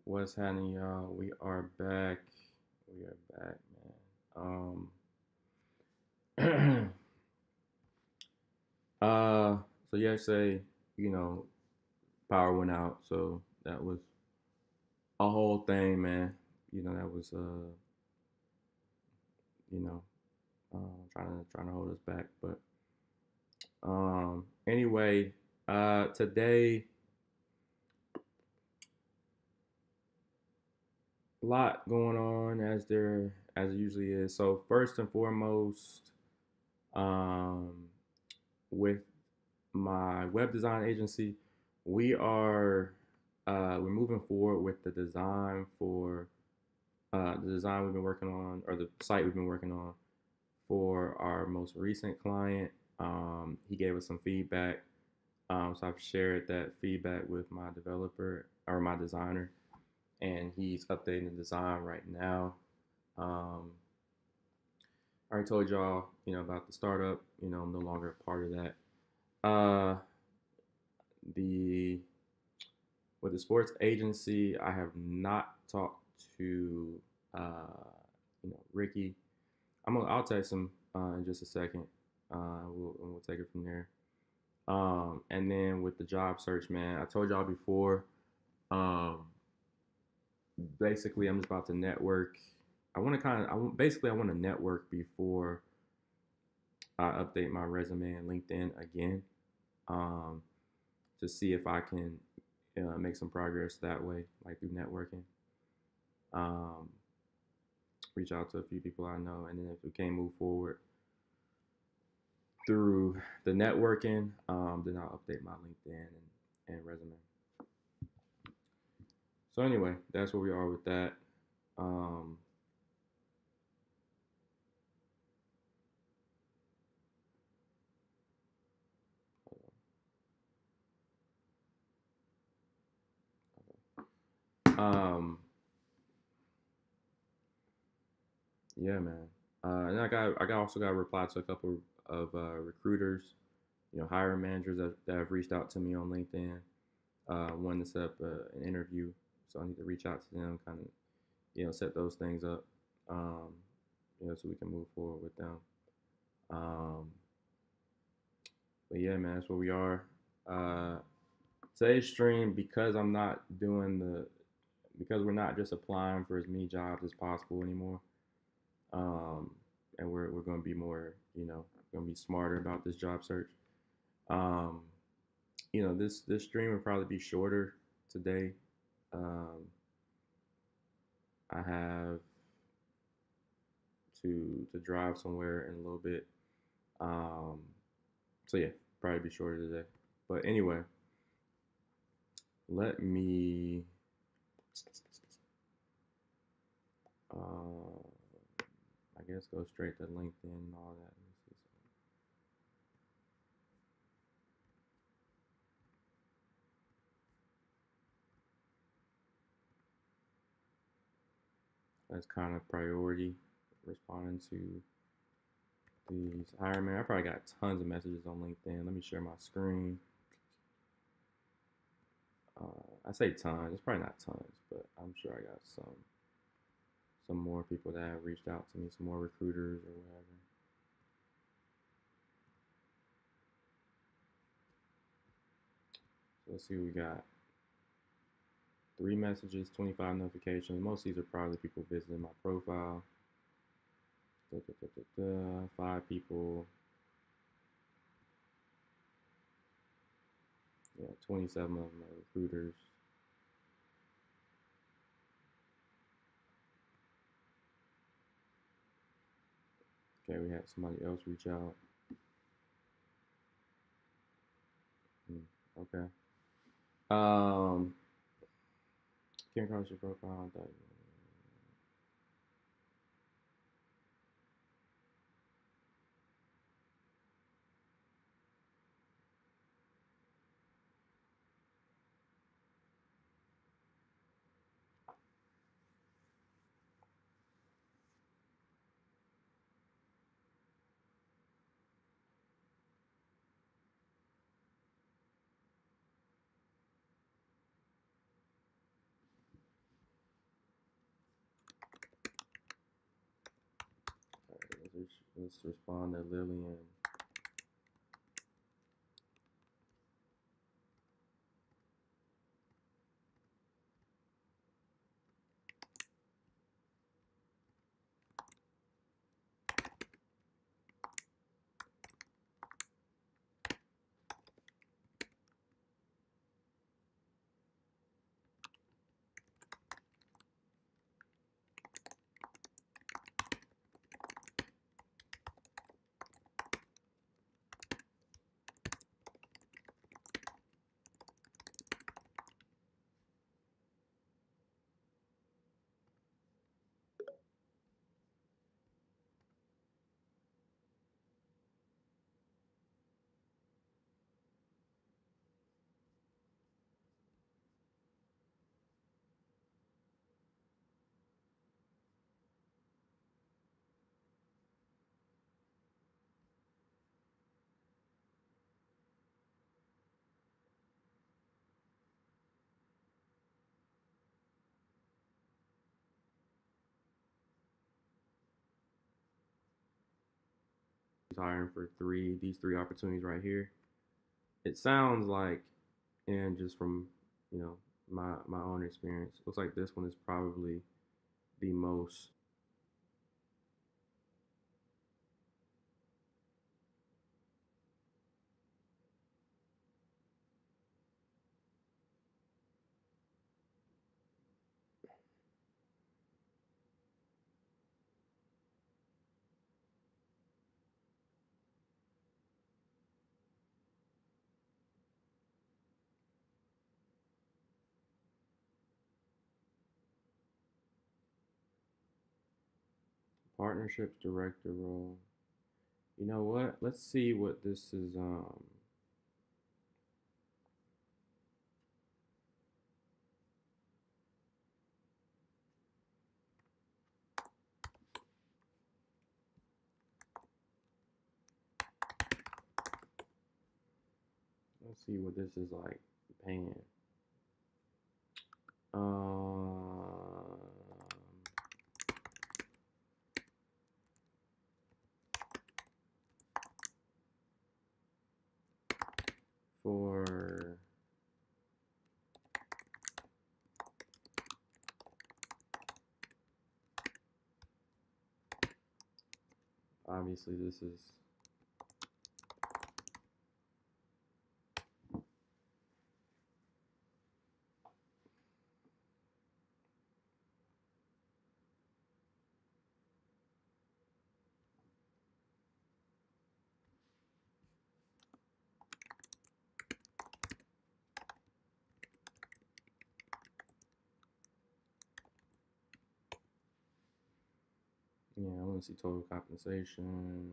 What's happening, y'all? We are back. We are back, man. Uh, so yesterday, you know, power went out, so that was a whole thing, man. That was you know, trying to hold us back, but anyway, today a lot going on as it usually is. So first and foremost, um, with my web design agency, we are we're moving forward with the design we've been working on, or the site we've been working on for our most recent client. He gave us some feedback, so I've shared that feedback with my developer or my designer, and he's updating the design right now. Um, I already told y'all, about the startup. I'm no longer a part of that. Uh, the With the sports agency, I have not talked to Ricky. I'll text him in just a second. We'll take it from there. And then with the job search, man, I told y'all before. Um, Basically, I'm just about to network. I want to basically I want to network before I update my resume and LinkedIn again, um, to see if I can make some progress that way, like through networking. Um, Reach out to a few people I know, and then if we can't move forward through the networking, then I'll update my LinkedIn and resume. So anyway, that's where we are with that. Um, um, yeah, man. And I also got a reply to a couple of recruiters, hiring managers that have reached out to me on LinkedIn, wanting to set up an interview. So I need to reach out to them, kind of, set those things up, um, so we can move forward with them. Um, but yeah, man, that's where we are. Uh, Today's stream, because we're not just applying for as many jobs as possible anymore. Um, and we're going to be more, going to be smarter about this job search. Um, this stream will probably be shorter today. Um, I have to drive somewhere in a little bit. Um, so yeah, probably be shorter today. But anyway, let me uh, I guess go straight to LinkedIn and all that. That's kind of priority, responding to these hiring man. I probably got tons of messages on LinkedIn. Let me share my screen. I say tons. It's probably not tons, but I'm sure I got some more people that have reached out to me, some more recruiters or whatever. So let's see what we got. 3 messages, 25 notifications. Most of these are probably people visiting my profile. 5 people. Yeah, 27 of them are recruiters. Okay, we had somebody else reach out. Okay. Um, came across your profile. Let's respond to Lillian. He's hiring for these three opportunities right here. It sounds like, and just from you know my own experience, looks like this one is probably the most partnerships director role. You know what? Let's see what this is. Let's see what this is like paying. Um, for obviously this is yeah. I want to see total compensation.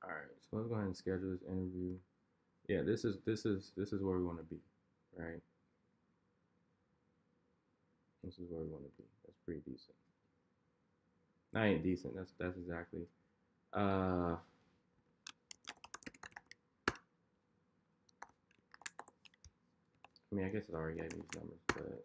All right, so let's go ahead and schedule this interview. Yeah, this is where we want to be, right? This is where we want to be. That's pretty decent. That ain't decent. That's exactly. Uh, I mean, I guess it already gave me these numbers, but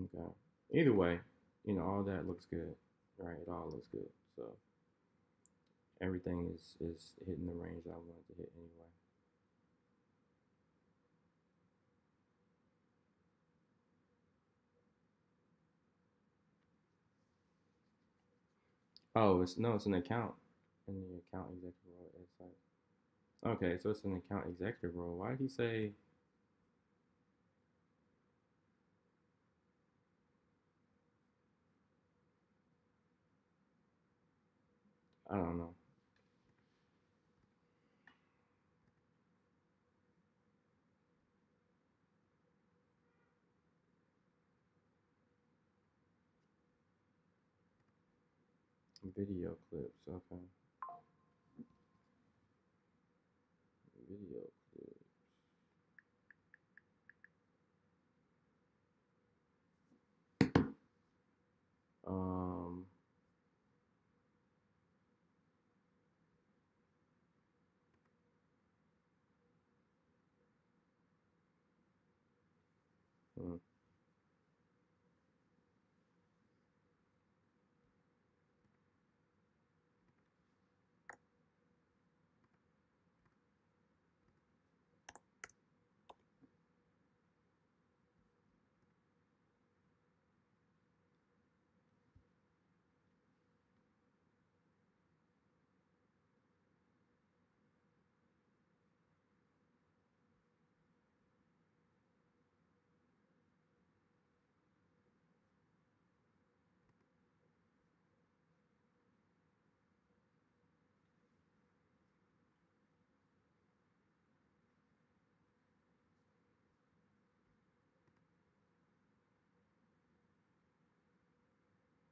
Okay. Either way, all that looks good, right? It all looks good. So everything is hitting the range I wanted to hit anyway. Oh, it's no, it's an account in the account executive role at site. Okay, so it's an account executive role. Why did he say? I don't know. Video clips. Okay, video clips. Um, hmm,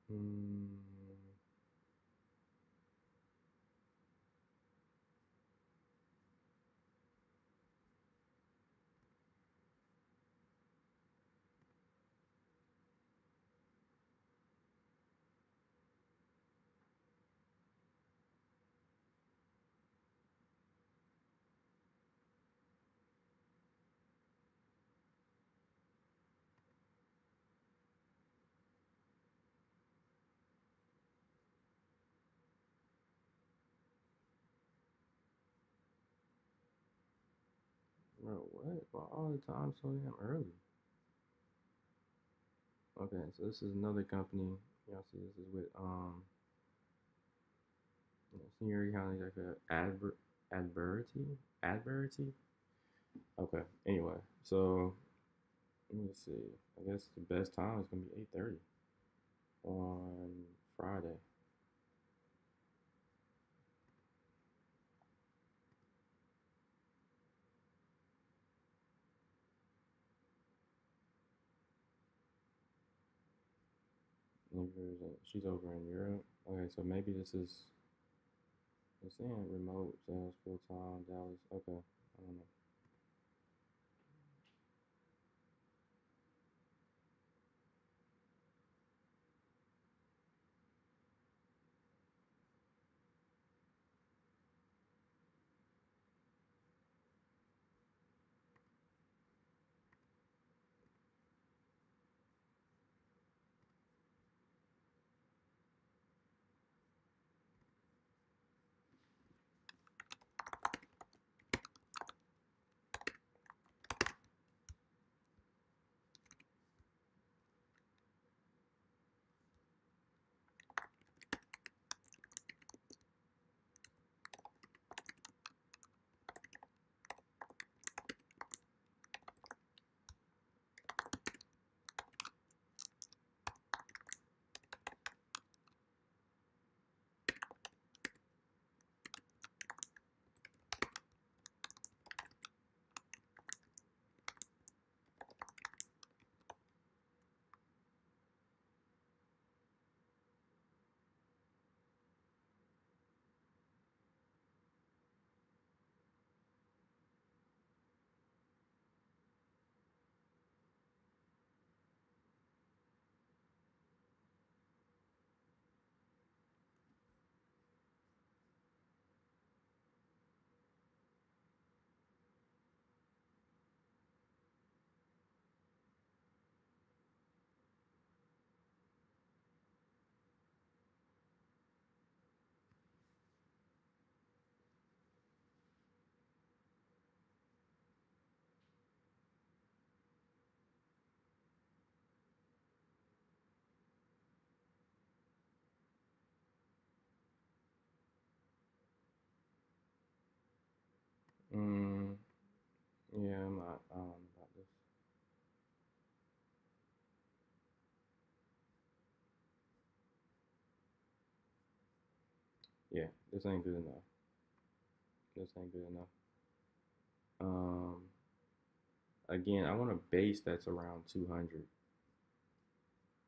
hmm, bro, what? Why all the time so damn early? Okay, so this is another company. Y'all see, this is with senior account executive Adverity. Adverity. Okay. Anyway, so let me see. I guess the best time is gonna be 8:30 on Friday. She's over in Europe. Okay, so maybe this is it's saying remote sales full time Dallas. Okay, I don't know. Yeah, this ain't good enough. This ain't good enough. Um, Again, I want a base that's around 200.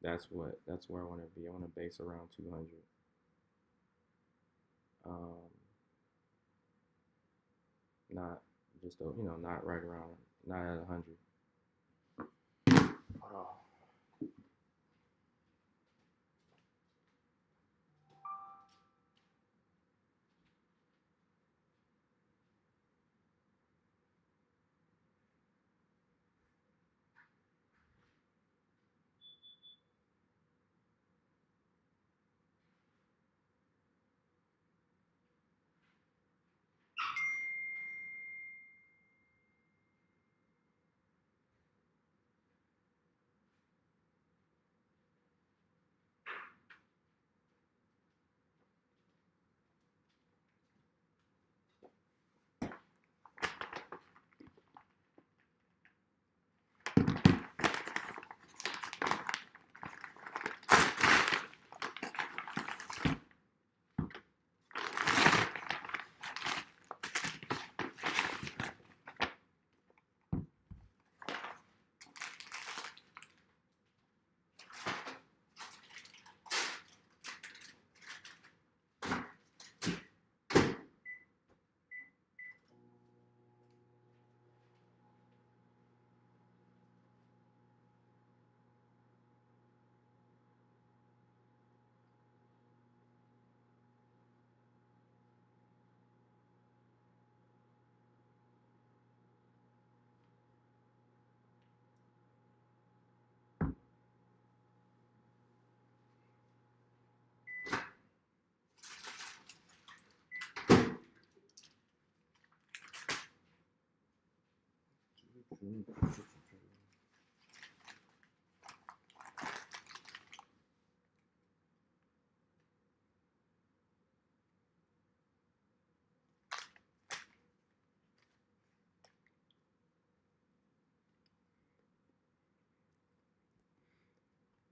That's where I want to be. I want a base around 200. Um, Not just not right around, not at 100. Oh.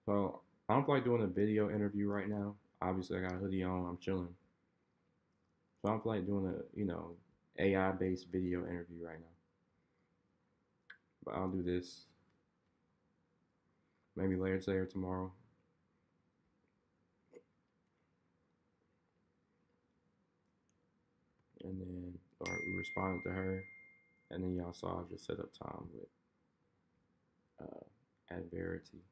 So I don't feel like doing a video interview right now. Obviously, I got a hoodie on. I'm chilling. So I don't feel like doing a AI based video interview right now. But I'll do this maybe later today or tomorrow. And then we responded to her. And then y'all saw I just set up time with at Verity.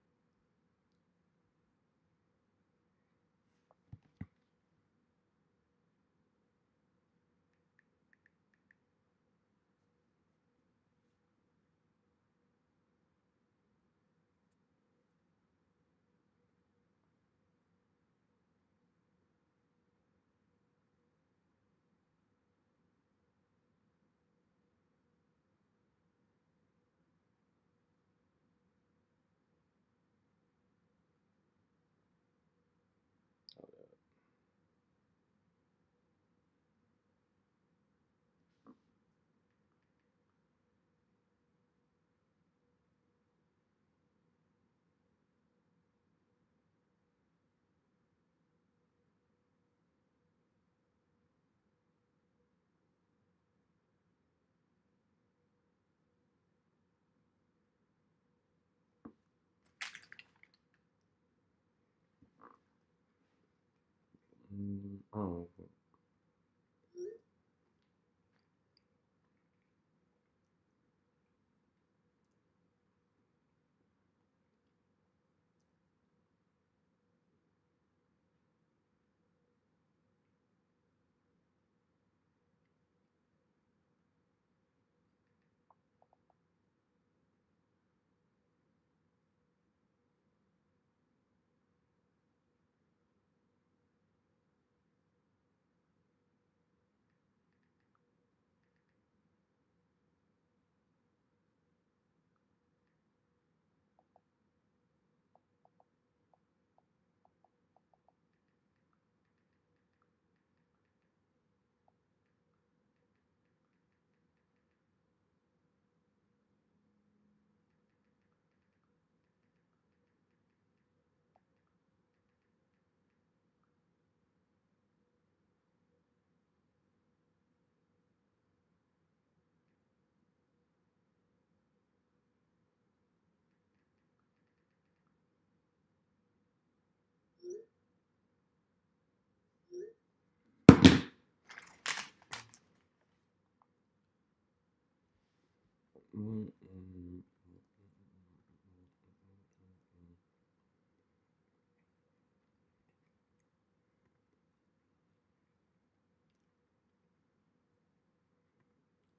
Oh, Mm,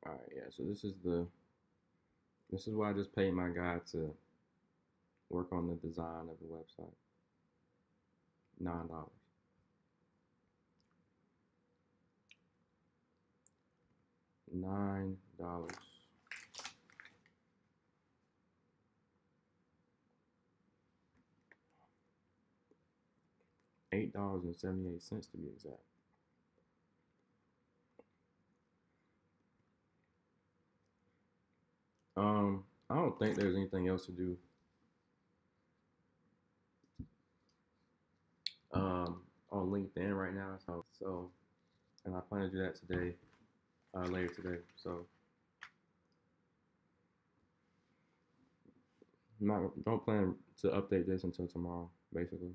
All right, yeah. So this is why I just paid my guy to work on the design of the website. $9. $9. $8.78 to be exact. I don't think there's anything else to do. On LinkedIn right now. So, and I plan to do that today, later today. So, don't plan to update this until tomorrow, basically.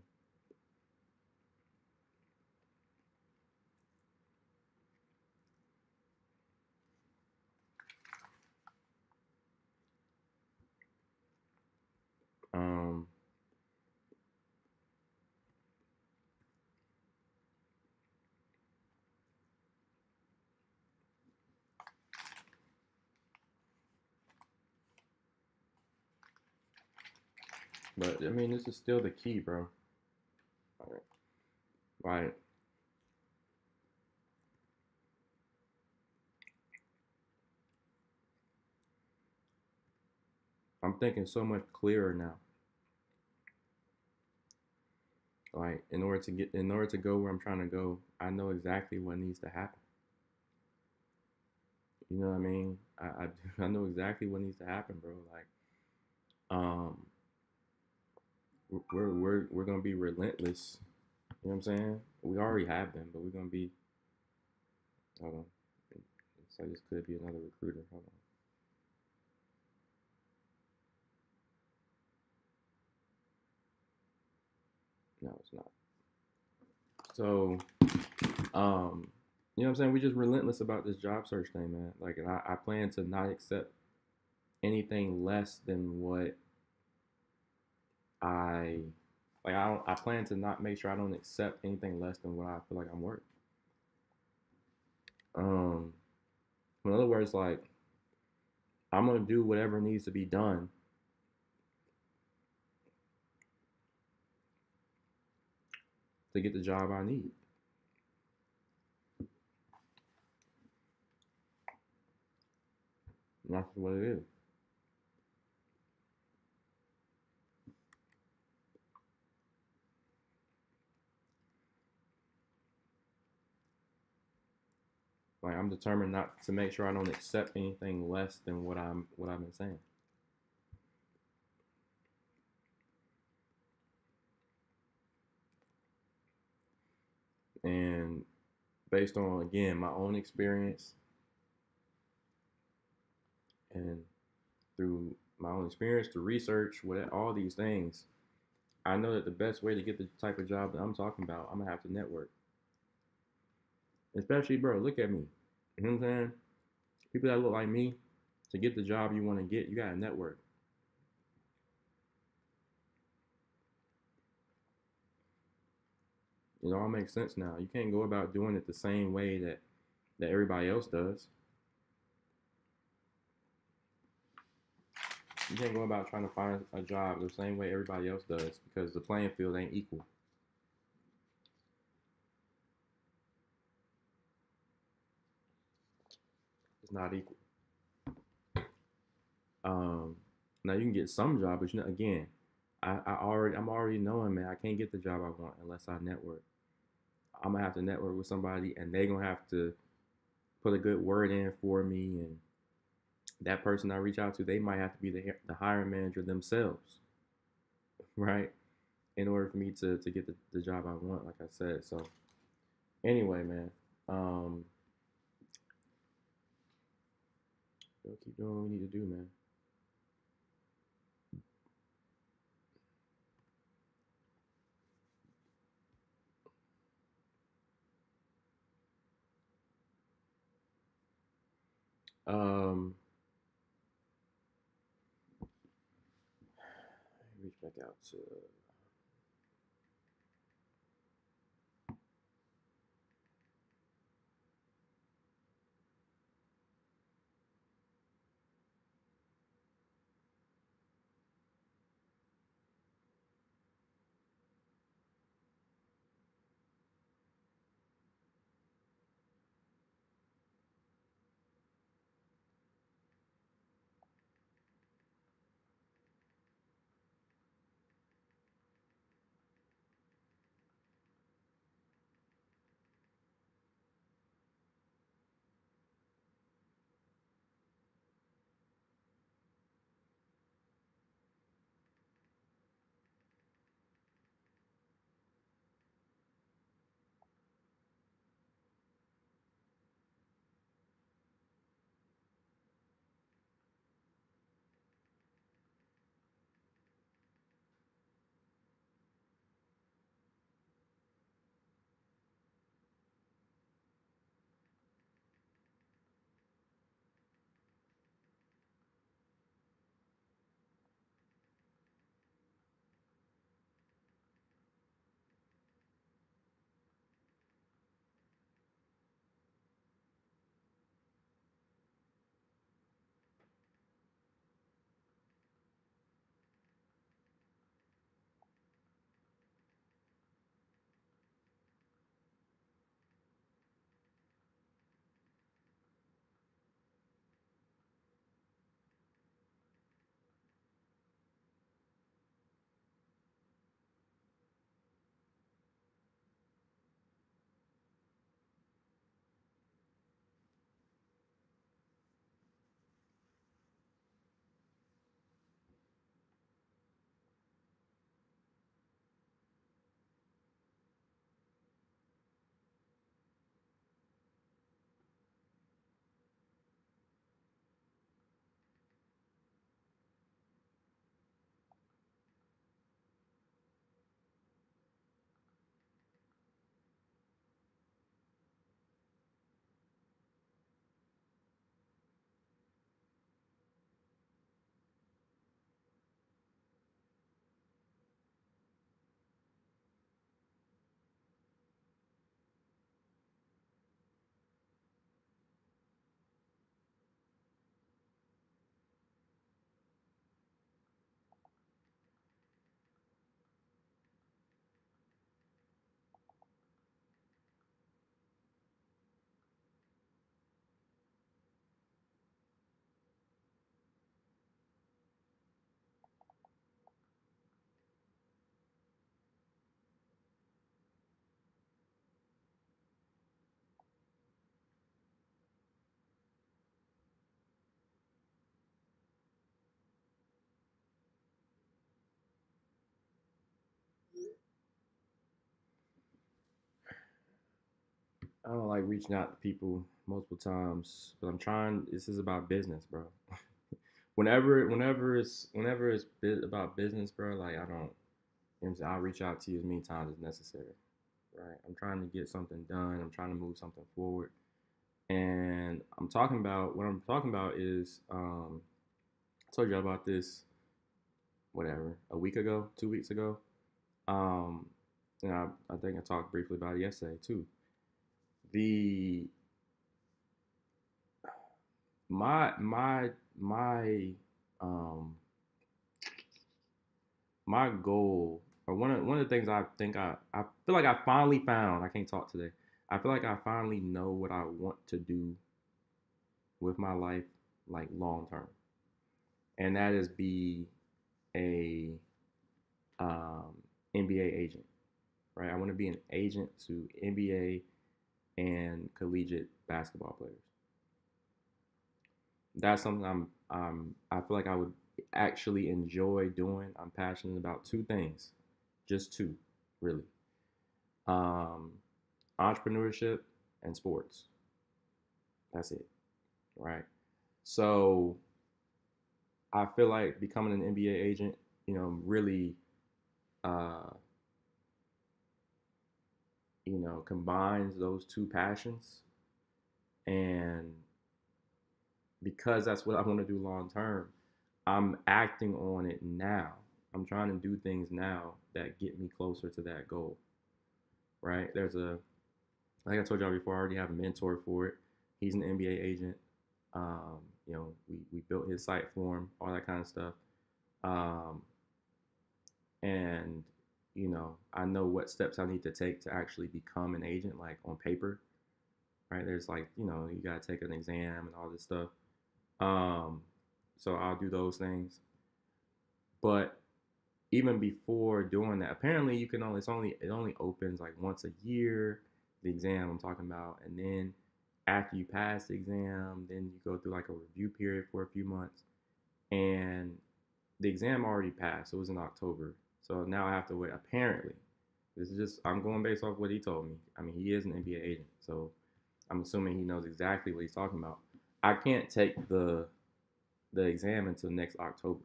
Um, but I mean, this is still the key, bro. Like, like, I'm thinking so much clearer now. Like, in order to go where I'm trying to go, I know exactly what needs to happen. You know what I mean? I know exactly what needs to happen, bro. Like, um, we're gonna be relentless. You know what I'm saying? We already have been, but we're gonna be. Hold on. So this could be another recruiter. Hold on. No, it's not. So, um, you know what I'm saying? We're just relentless about this job search thing, man. Like, and I plan to not accept anything less than what I like. I plan to not make sure I don't accept anything less than what I feel like I'm worth. Um, in other words, like I'm gonna do whatever needs to be done to get the job I need. And that's what it is. Like I'm determined not to make sure I don't accept anything less than what I've been saying. And based on again my own experience and through my own experience, through research, with all these things, I know that the best way to get the type of job that I'm talking about, I'm gonna have to network. Especially, bro, look at me. You know what I'm saying? People that look like me, to get the job you want to get, you gotta network. It all makes sense now. You can't go about doing it the same way that everybody else does. You can't go about trying to find a job the same way everybody else does because the playing field ain't equal. It's not equal. Um, Now you can get some job, but again, I'm already knowing, man, I can't get the job I want unless I network. I'm gonna have to network with somebody, and they gonna have to put a good word in for me, and that person I reach out to, they might have to be the hiring manager themselves, right? In order for me to get the job I want, like I said. So anyway, man, um, we'll keep doing what we need to do, man. Um, back out to. I don't like reaching out to people multiple times, but I'm trying. This is about business, bro. Whenever it's about business, bro, like I don't. You know what I'm saying? I'll reach out to you as many times as necessary. Right? I'm trying to get something done. I'm trying to move something forward, and I'm talking about is I told you about this whatever a week ago, 2 weeks ago. Um, and I think I talked briefly about it yesterday too. The my my um my goal or one of the things I feel like I finally found. I can't talk today. I feel like I finally know what I want to do with my life, like long term, and that is be a um, NBA agent. Right, I want to be an agent to NBA and collegiate basketball players. That's something I feel like I would actually enjoy doing. I'm passionate about two things, just two, really. Um, Entrepreneurship and sports. That's it, right? So I feel like becoming an NBA agent, really, uh, combines those two passions, and because that's what I want to do long term, I'm acting on it now. I'm trying to do things now that get me closer to that goal, right? Like I told y'all before, I already have a mentor for it. He's an NBA agent. We built his site for him, all that kind of stuff. Um, and I know what steps I need to take to actually become an agent, like on paper, right? There's like, you gotta take an exam and all this stuff. Um, so I'll do those things. But even before doing that, apparently it only opens like once a year, the exam I'm talking about, and then after you pass the exam, then you go through like a review period for a few months, and the exam already passed. So it was in October, so now I have to wait. Apparently, this is just I'm going based off what he told me. I mean, he is an NBA agent, so I'm assuming he knows exactly what he's talking about. I can't take the exam until next October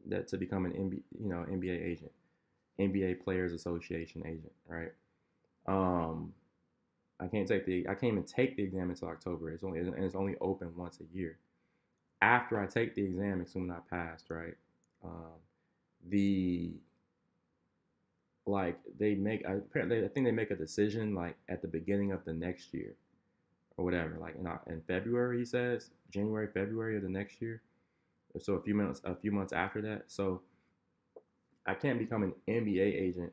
that to become an NBA agent, NBA Players Association agent, right? Um, I can't even take the exam until October. It's only open once a year. After I take the exam, assuming I passed, right? Um, the like they make apparently I think they make a decision like at the beginning of the next year or whatever, like in February he says January February of the next year. So a few months after that. So I can't become an NBA agent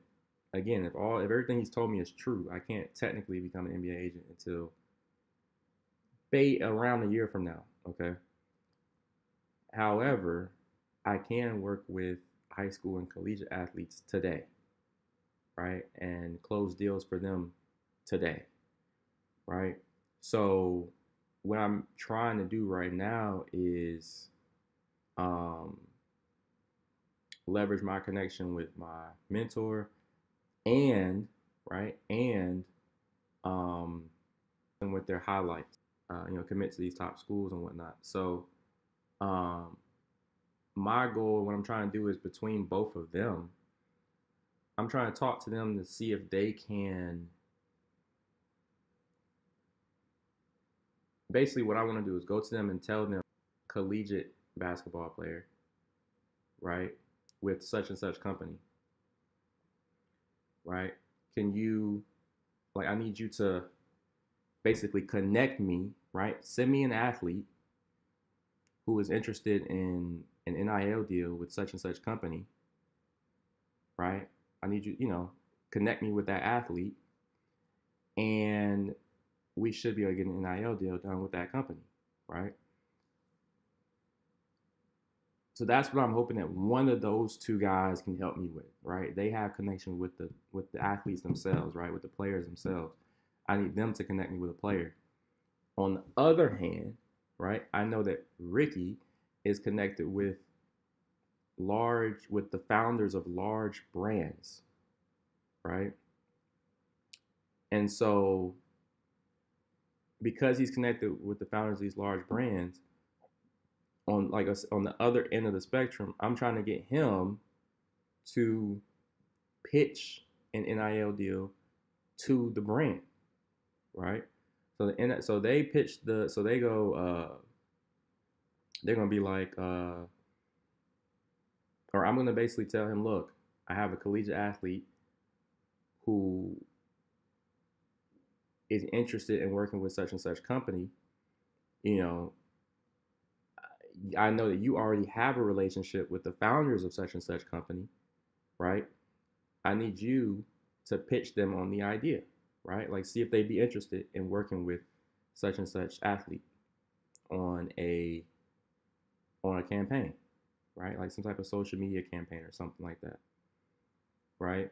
again if everything he's told me is true. I can't technically become an NBA agent until around a year from now. Okay. However, I can work with high school and collegiate athletes today, right, and close deals for them today, right. So what I'm trying to do right now is um, leverage my connection with my mentor and right um, and with their highlights, commit to these top schools and whatnot. So um, my goal, what I'm trying to do is between both of them, I'm trying to talk to them to see if they can. Basically, what I want to do is go to them and tell them, collegiate basketball player, right, with such and such company, right? Can you, like, I need you to basically connect me, right? Send me an athlete who is interested in an NIL deal with such and such company, right? I need you, connect me with that athlete, and we should be able to get an NIL deal done with that company, right? So that's what I'm hoping that one of those two guys can help me with, right? They have connection with the athletes themselves, right? With the players themselves. I need them to connect me with a player. On the other hand, right, I know that Ricky is connected with the founders of large brands, right? And so because he's connected with the founders of these large brands, on the other end of the spectrum, I'm trying to get him to pitch an NIL deal to the brand, right? So they pitch so they go they're gonna be like or I'm gonna basically tell him, look, I have a collegiate athlete who is interested in working with such and such company. You know, I know that you already have a relationship with the founders of such and such company, right? I need you to pitch them on the idea, right? Like see if they'd be interested in working with such and such athlete on a campaign, right? Like some type of social media campaign or something like that, right?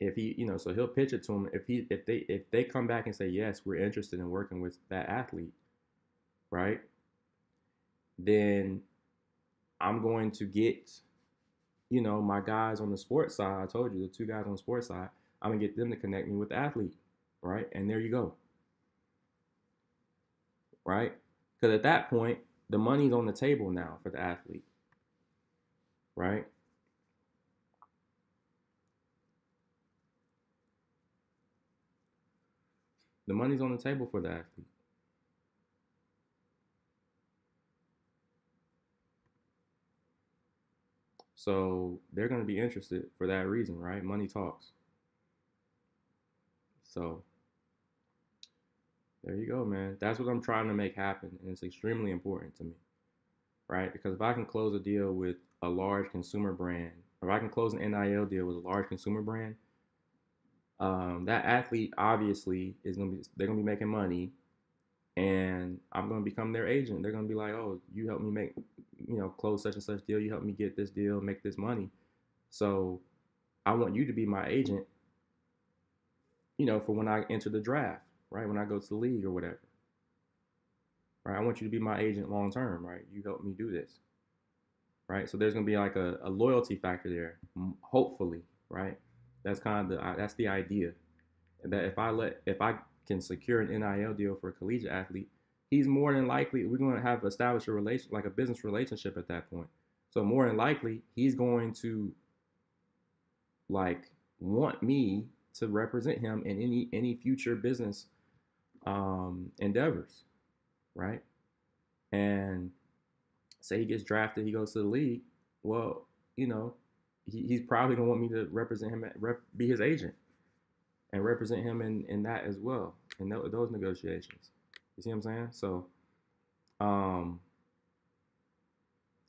If he, so he'll pitch it to him. If they come back and say yes, we're interested in working with that athlete, right? Then I'm going to get, my guys on the sports side. I told you the two guys on the sports side. I'm gonna get them to connect me with the athlete, right? And there you go, right? Because at that point, the money's on the table now for the athlete, right? The money's on the table for the athlete. So they're going to be interested for that reason, right? Money talks. So there you go, man. That's what I'm trying to make happen, and it's extremely important to me, right? Because if I can close a deal with a large consumer brand, or if I can close an NIL deal with a large consumer brand, that athlete obviously is gonna be they're gonna be making money, and I'm gonna become their agent. They're gonna be like, oh, you helped me make, close such and such deal. You helped me get this deal, make this money. So I want you to be my agent, for when I enter the draft, right? When I go to the league or whatever, right? I want you to be my agent long term, right? You help me do this, right? So there's gonna be like a loyalty factor there, hopefully, right? That's the idea. That if I can secure an NIL deal for a collegiate athlete, he's more than likely we're going to have established a relation like a business relationship at that point. So more than likely he's going to like want me to represent him in any future business endeavors, right? And say he gets drafted, he goes to the league. Well, you know, he's probably gonna want me to represent him, be his agent, and represent him in that as well, in those negotiations. You see what I'm saying? So, um,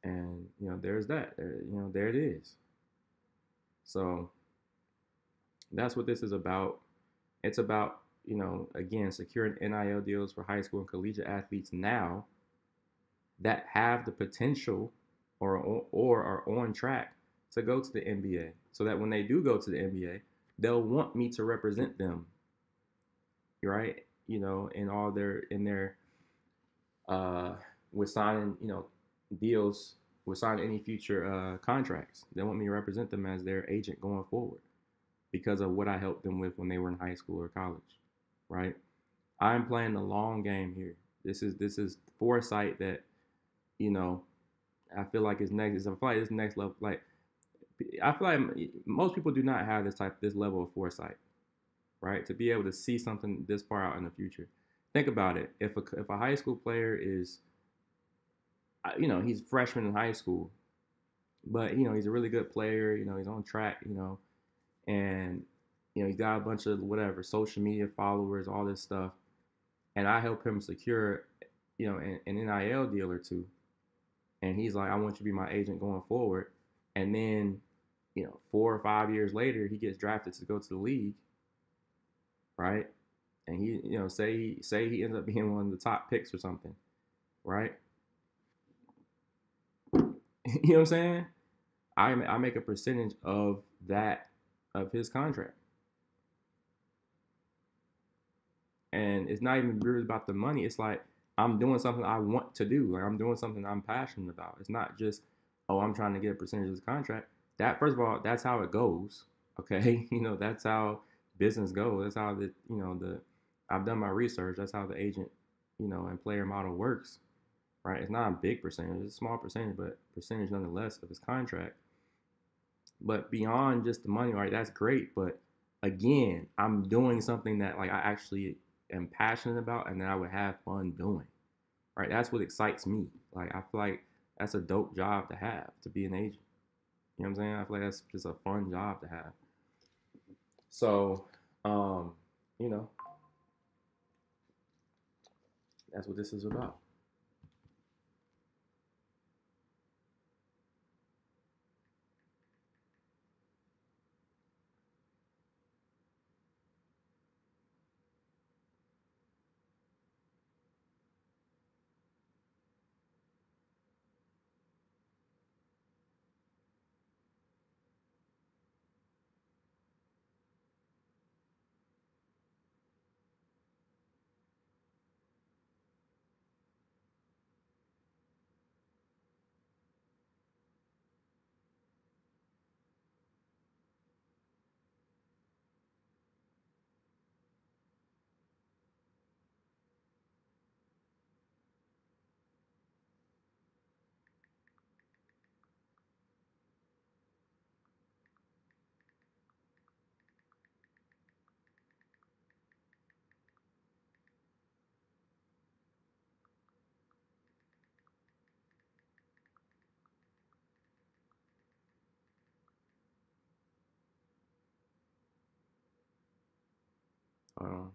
and there's that. There it is. So that's what this is about. It's about again securing NIL deals for high school and collegiate athletes now that have the potential or are on track to go to the NBA, so that when they do go to the NBA, they'll want me to represent them, right? In all their uh, with signing deals, with signing any future contracts. They want me to represent them as their agent going forward because of what I helped them with when they were in high school or college, right? I'm playing the long game here. This is foresight that you know I feel like is next. I feel like this next level. Like I feel like most people do not have this level of foresight, right? To be able to see something this far out in the future. Think about it. If a high school player is, he's a freshman in high school, but he's a really good player. He's on track. And he's got a bunch of whatever social media followers, all this stuff, and I help him secure, an NIL deal or two, and he's like, I want you to be my agent going forward, and then 4 or 5 years later, he gets drafted to go to the league, right? And he, say he ends up being one of the top picks or something, right? You know what I'm saying? I make a percentage of that of his contract, and it's not even really about the money. It's like I'm doing something I want to do. Like I'm doing something I'm passionate about. It's not just I'm trying to get a percentage of his contract. That first of all, that's how it goes. Okay, that's how business goes. That's how the I've done my research. That's how the agent and player model works. Right? It's not a big percentage. It's a small percentage, but percentage nonetheless of his contract. But beyond just the money, right? That's great. But again, I'm doing something that like I actually am passionate about and that I would have fun doing. Right? That's what excites me. Like I feel like that's a dope job to have, to be an agent. You know what I'm saying? I feel like that's just a fun job to have. So, um, you know, that's what this is about. Um,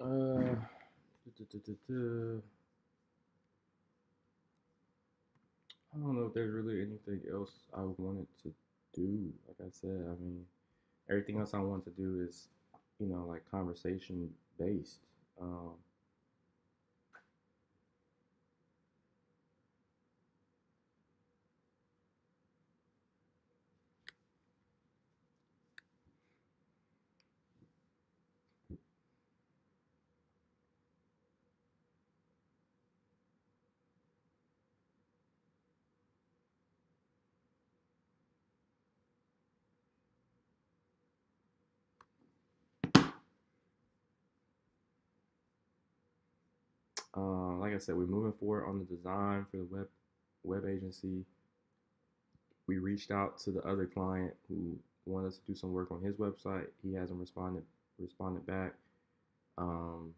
uh, I don't know if there's really anything else I wanted to do. Like I said, I mean, everything else I want to do is, like conversation based. Um, like I said, we're moving forward on the design for the web agency. We reached out to the other client who wanted us to do some work on his website. He hasn't responded back. Um,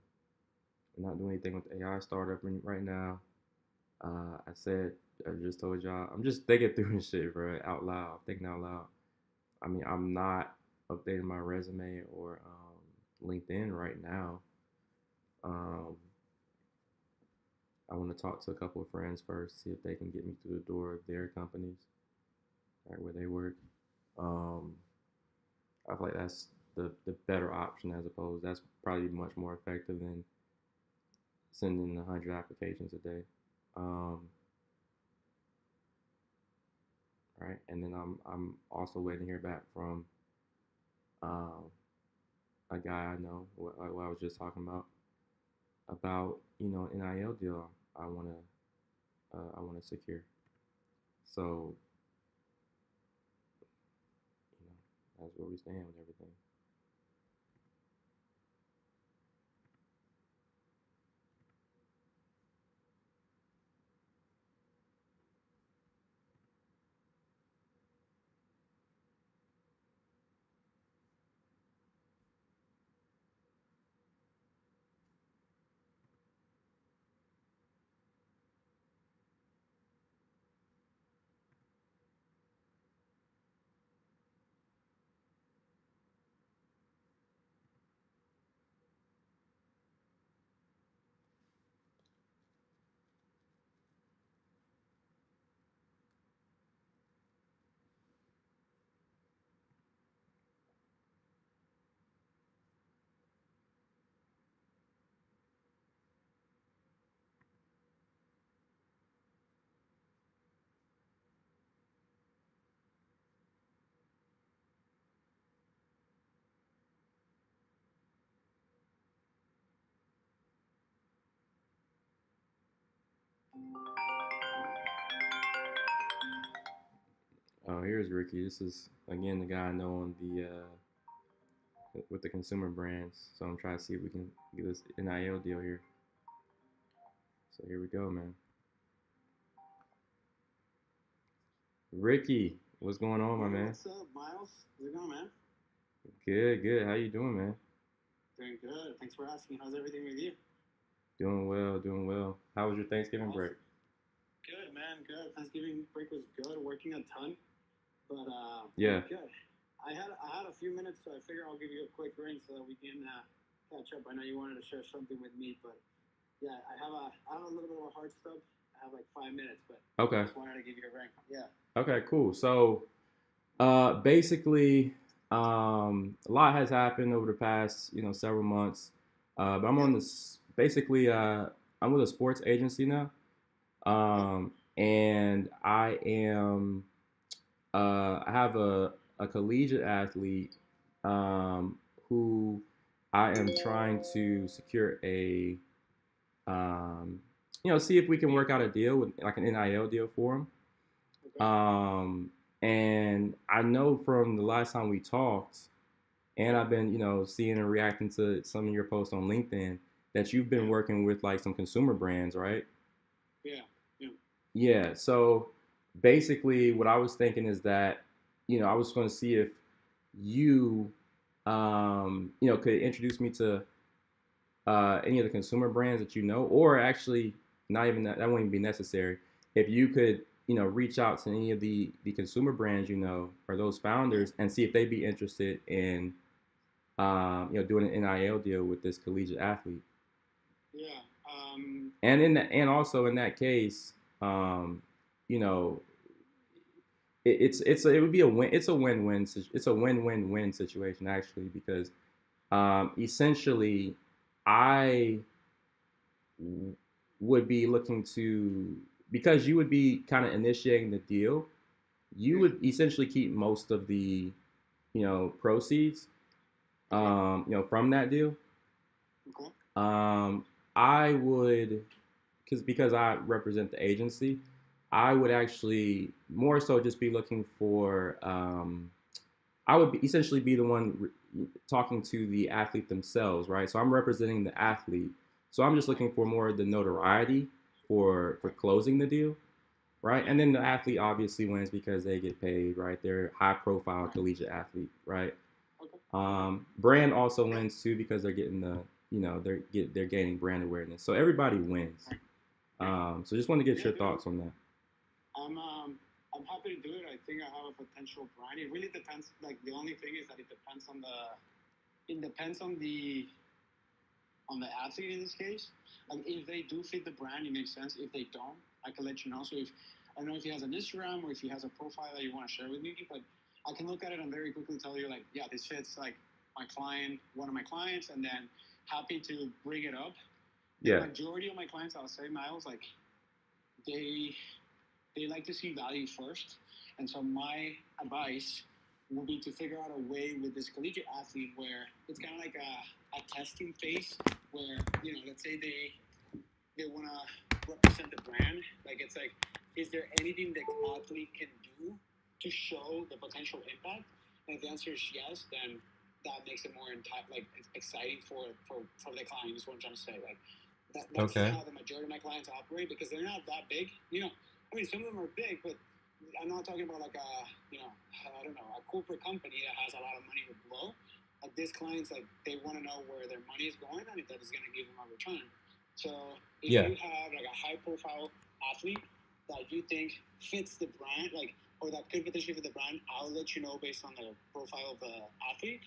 we're not doing anything with the AI startup right now. I said, I just told y'all, I'm just thinking through this shit, bro, out loud, thinking out loud. I mean, I'm not updating my resume or LinkedIn right now. Um, I want to talk to a couple of friends first, see if they can get me through the door of their companies, right, where they work. Um, I feel like that's the better option as opposed. That's probably much more effective than sending 100 applications a day. Um, right, and then I'm also waiting to hear back from um, a guy I know, what I was just talking about NIL deal I want to secure. So that's where we stand with everything. Oh, here's Ricky. This is again the guy I know on the with the consumer brands. So I'm trying to see if we can get this NIL deal here. So here we go, man. Ricky, what's going on, my Hey, man? what's up, Miles? How's it going, man? Good, good. How you doing, man? Doing good. Thanks for asking. How's everything with you? Doing well, doing well. How was your Thanksgiving break? Awesome. Good, man. Good. Thanksgiving break was good. Working a ton, but Yeah. good. I had a few minutes, so I figure I'll give you a quick ring so that we can catch up. I know you wanted to share something with me, but yeah, I have a little bit of a hard stop. I have like 5 minutes, but Okay. just wanted to give you a ring. Yeah. Okay, cool. So, basically, a lot has happened over the past, several months. But I'm Yeah. on this basically. I'm with a sports agency now, Okay. and I have a collegiate athlete um, who I am trying to secure see if we can work out a deal with like an NIL deal for him. Okay. And I know from the last time we talked, and I've been, seeing and reacting to some of your posts on LinkedIn that you've been Yeah. working with like some consumer brands, right? Yeah. Yeah. Yeah. So basically, what I was thinking is that, I was going to see if you, could introduce me to any of the consumer brands that you know, or actually, not even that wouldn't even be necessary. If you could, reach out to any of the consumer brands you know or those Yeah. founders and see if they'd be interested in, doing an NIL deal with this collegiate athlete. Yeah. And also in that case, you know, it would be a win. It's a win-win. It's a win-win-win situation actually because essentially, I would be looking to because you would be kind of initiating the deal. You Yeah. would essentially keep most of the proceeds Okay. from that deal. Okay. Um, I would because I represent the agency. I would actually more so just be looking for. I would essentially be the one talking to the athlete themselves, right? So I'm representing the athlete. So I'm just Okay. looking for more of the notoriety for Okay. closing the deal, right? Yeah. And then the athlete obviously wins because they get paid, right? They're high profile Right. collegiate athlete, right? Okay. Brand also wins too because they're getting they're gaining brand awareness. So everybody wins. Right. Yeah. So just want to get Yeah, your dude. thoughts on that. I'm um I'm happy to do it. I think I have a potential brand. It really depends. Like the only thing is that it depends on the on the athlete in this case. Like if they do fit the brand, it makes sense. If they don't, I can let you know. So if I don't know if he has an Instagram or if he has a profile that you want to share with me, but I can look at it and very quickly tell you like, yeah, this fits like my client, one of my clients, and then happy to bring it up. The majority of my clients, I'll say, Miles, like they they like to see value first. And so my advice will be to figure out a way with this collegiate athlete where it's kind of like a testing phase where, let's say they want to represent the brand. Like it's like, is there anything the athlete can do to show the potential impact? And if the answer is yes, then that makes it more exciting for the client is what I'm trying to say. Like that's how the majority of my clients operate because they're not that big. I mean, some of them are big, but I'm not talking about like I don't know, a corporate company that has a lot of money to blow. Like these clients, like they want to know where their money is going and if that is going to give them a return. So if you have like a high profile athlete that you think fits the brand, like or that could potentially fit the brand, I'll let you know based on the profile of the athlete.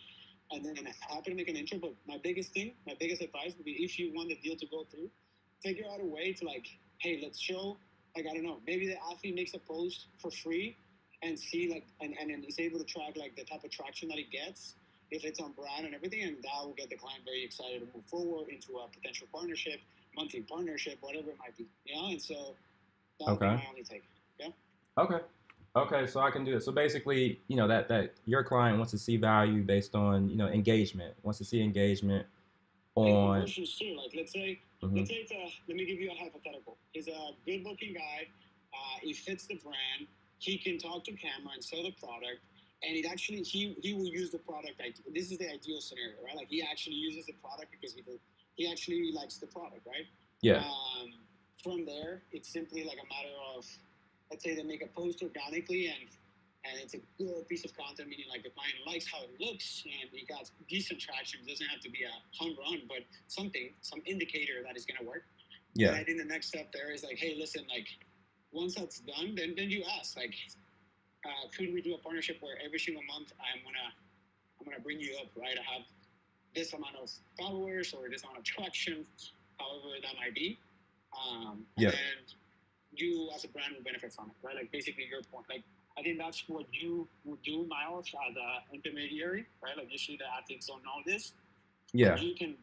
And then I'm happy to make an intro. But my biggest advice would be if you want the deal to go through, figure out a way to like, hey, let's show, like I don't know, maybe the athlete makes a post for free and see like and then he's able to track like the type of traction that he gets if it's on brand and everything, and that will get the client very excited to move forward into a potential partnership, monthly partnership, whatever it might be. And so that'll be my only take. Yeah. Okay, so I can do it. So basically, that your client wants to see value based on, engagement. Wants to see engagement on. And conversions too. Like let's say it's let me give you a hypothetical. He's a good-looking guy. He fits the brand. He can talk to camera and sell the product. And it actually he will use the product. This is the ideal scenario, right? Like he actually uses the product because he actually likes the product, right? Yeah. From there, it's simply like a matter of, let's say they make a post organically and it's a good piece of content, meaning like the client likes how it looks and it got decent traction. It doesn't have to be a home run, but some indicator that is going to work. Yeah. And I think the next step there is like, hey, listen, like once that's done, then you ask like, could we do a partnership where every single month I'm gonna bring you up, right? I have this amount of followers or this amount of traction, however that might be. And you as a brand will benefit from it, right? Like basically your point. Like I think that's what you would do, Miles, as an intermediary, right? Like usually the athletes don't know this. Yeah. But you can,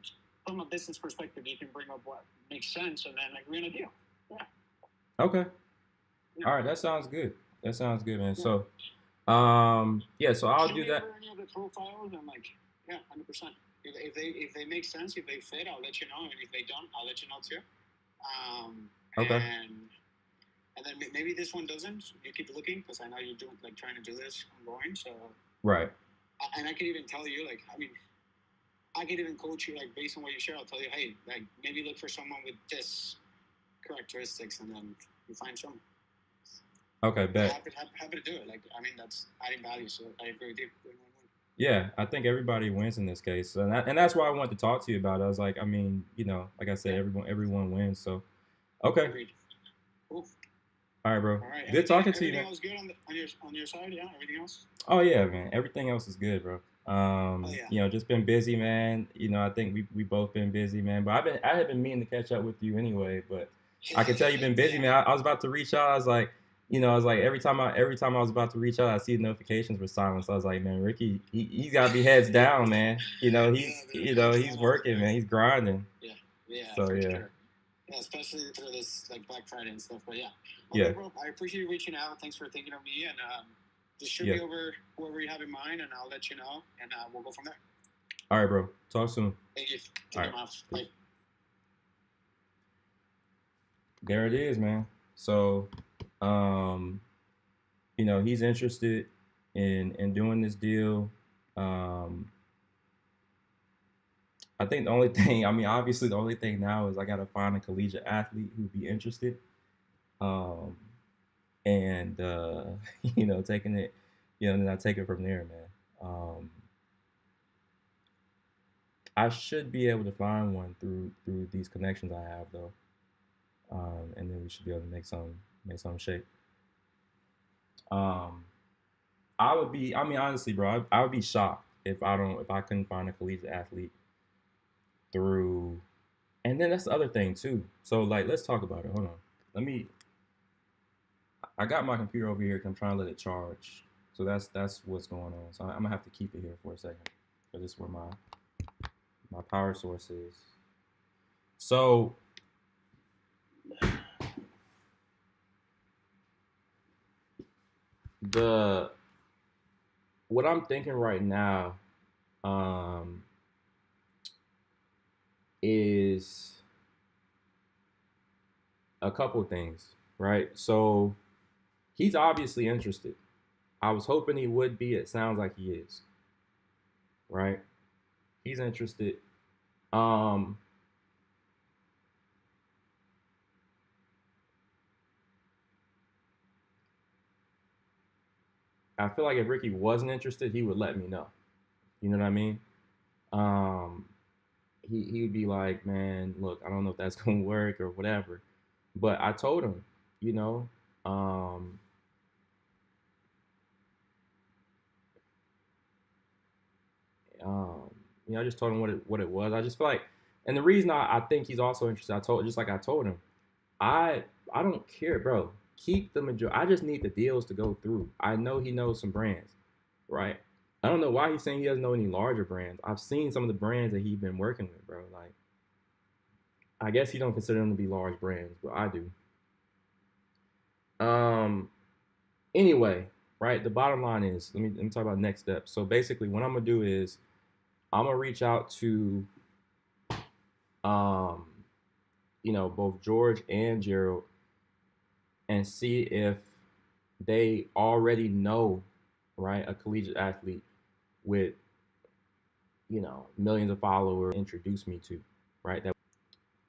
from a business perspective, you can bring up what makes sense, and then like we're in a deal. Yeah. Okay. Yeah. All right, that sounds good. That sounds good, man. Yeah. So, so I'll do that. Any of the profiles and like, yeah, 100%. If they make sense, if they fit, I'll let you know, and if they don't, I'll let you know too. Okay. And then maybe this one doesn't. You keep looking because I know you're doing like trying to do this ongoing. So right. And I can even tell you like, I mean, I can even coach you like based on what you share. I'll tell you, hey, like maybe look for someone with this characteristics, and then you find someone. Okay, bet. Happy to do it. Like, I mean, that's adding value, so I agree with you. Yeah, I think everybody wins in this case, and that's why I wanted to talk to you about it. I was like, I mean, like I said, everyone wins. So, okay. Agreed. Cool. All right, bro. All right. Good talking to you, man. Everything else good on your side? Yeah. Everything else? Oh yeah, man. Everything else is good, bro. Just been busy, man. I think we both been busy, man. But I have been meaning to catch up with you anyway. But I can tell you've been busy, man. I was about to reach out. I was like, every time I was about to reach out, I see the notifications were silent. So I was like, man, Ricky, he's got to be heads down, man. He's working, man. He's grinding. Yeah. So yeah. yeah. Sure. Yeah, especially through this like Black Friday and stuff. But yeah. Okay, bro. I appreciate you reaching out. Thanks for thinking of me, and just shoot me over whoever you have in mind, and I'll let you know, and we'll go from there. All right, bro. Talk soon. Thank you. All right. Bye. There it is, man. So, he's interested in doing this deal. I think the only thing, obviously the only thing now is I got to find a collegiate athlete who'd be interested. And taking it, then I take it from there, man. I should be able to find one through these connections I have, though. And then we should be able to make some shape. I would be, honestly, bro, I would be shocked if I couldn't find a collegiate athlete through, and then that's the other thing too. So like, let's talk about it. Hold on. Let me. I got my computer over here. 'Cause I'm trying to let it charge. So that's what's going on. So I'm gonna have to keep it here for a second, because this is where my power source is. So the what I'm thinking right now um, is a couple of things, right? So he's obviously interested. I was hoping he would be. It sounds like he is, right? He's interested. Um, I feel like if Ricky wasn't interested, he would let me know. You know what I mean? Um, he would be like, man, look, I don't know if that's gonna work or whatever. But I told him, you know, um, um, I just told him what it was. I just feel like, and the reason I think he's also interested, I told him, I I don't care, bro. Keep the majority. I just need the deals to go through. I know he knows some brands, right? I don't know why he's saying he doesn't know any larger brands. I've seen some of the brands that he's been working with, bro. Like, I guess he don't consider them to be large brands, but I do. Um. Anyway, right. The bottom line is, let me talk about next steps. So basically, what I'm gonna do is I'm gonna reach out to um, both George and Gerald and see if they already know, right, a collegiate athlete with millions of followers introduce me to, right? That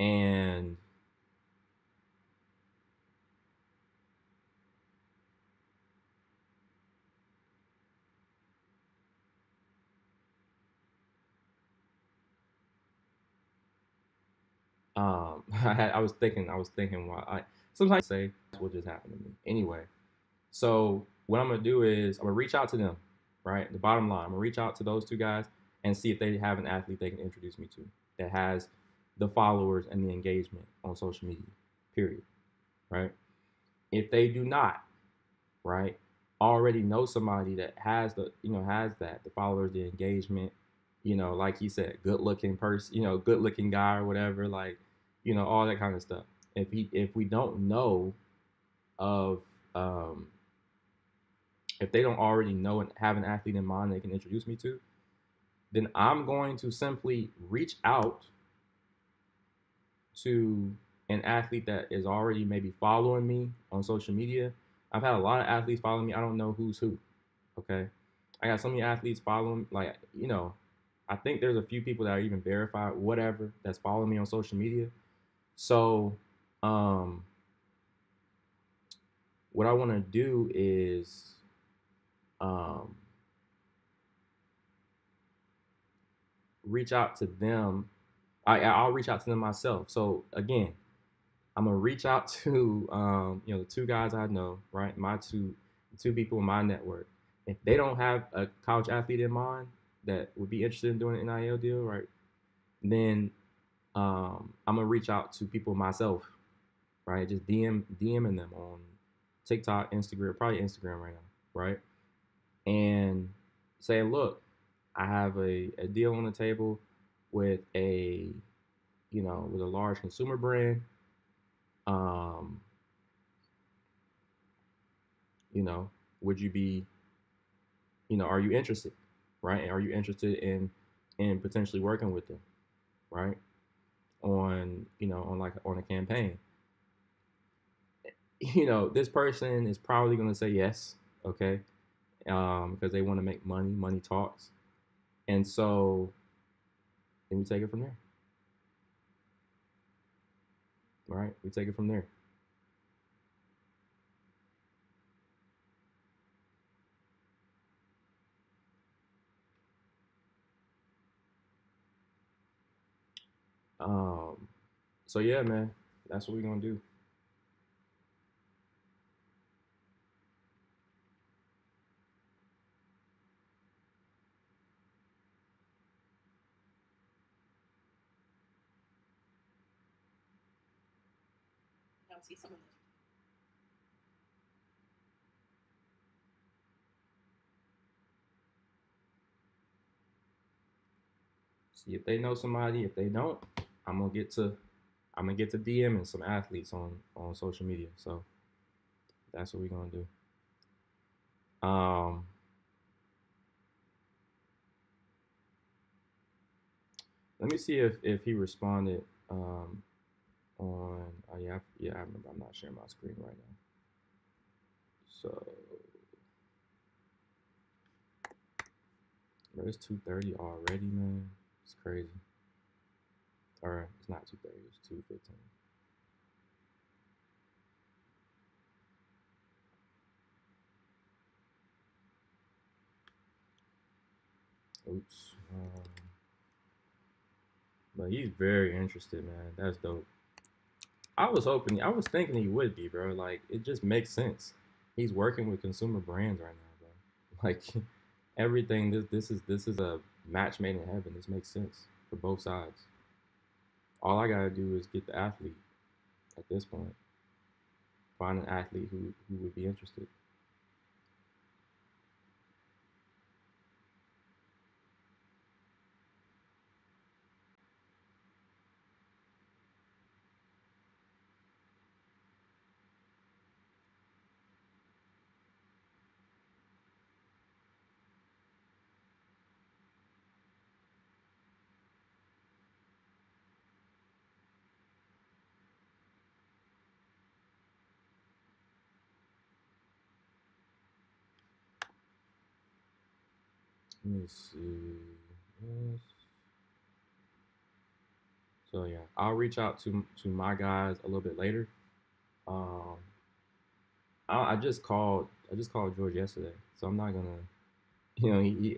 and I was thinking why I sometimes say what just happened to me. Anyway, so what I'm gonna do is I'm gonna reach out to them, right? The bottom line, I'm gonna reach out to those two guys and see if they have an athlete they can introduce me to that has the followers and the engagement on social media. Period. Right? If they do not, right, already know somebody that has the followers, the engagement, like he said, good looking person, good looking guy or whatever, like, all that kind of stuff. If we don't know of um, if they don't already know and have an athlete in mind they can introduce me to, then I'm going to simply reach out to an athlete that is already maybe following me on social media. I've had a lot of athletes following me. I don't know who's who. Okay. I got so many athletes following, like, I think there's a few people that are even verified, whatever, that's following me on social media. So, um, what I want to do is, um, reach out to them. I'll reach out to them myself. So again, I'm gonna reach out to the two guys I know, right? The two people in my network. If they don't have a college athlete in mind that would be interested in doing an NIL deal, right? Then I'm gonna reach out to people myself, right? Just DMing them on TikTok, Instagram, probably Instagram right now, right? And say, look, I have a deal on the table with with a large consumer brand. Um, you know, would you be, are you interested, right? And are you interested in potentially working with them, right? On a campaign. This person is probably going to say yes, okay, because they want to make money. Money talks, and so then we take it from there, right? We take it from there. Um, so yeah, man, that's what we're gonna do. see some of those. See if they know somebody. If they don't, I'm gonna get to DMing some athletes on social media. So that's what we're gonna do. Um, let me see if he responded on. Oh yeah, yeah. I remember. I'm not sharing my screen right now. So, bro, it's 2:30 already, man. It's crazy. Or it's not 2:30. It's 2:15. Oops. But he's very interested, man. That's dope. I was thinking he would be, bro. Like, it just makes sense. He's working with consumer brands right now, bro. Like, everything. This is a match made in heaven. This makes sense for both sides. All I gotta do is get the athlete at this point. Find an athlete who would be interested. Let me see. Yes. So yeah, I'll reach out to my guys a little bit later. Um, I just called George yesterday, so I'm not gonna,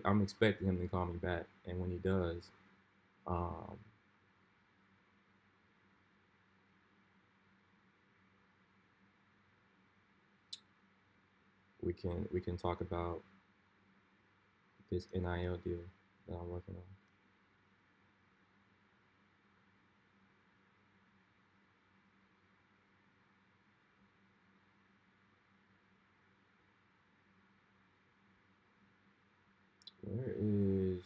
I'm expecting him to call me back, and when he does, um, we can talk about this NIL deal that I'm working on. Where is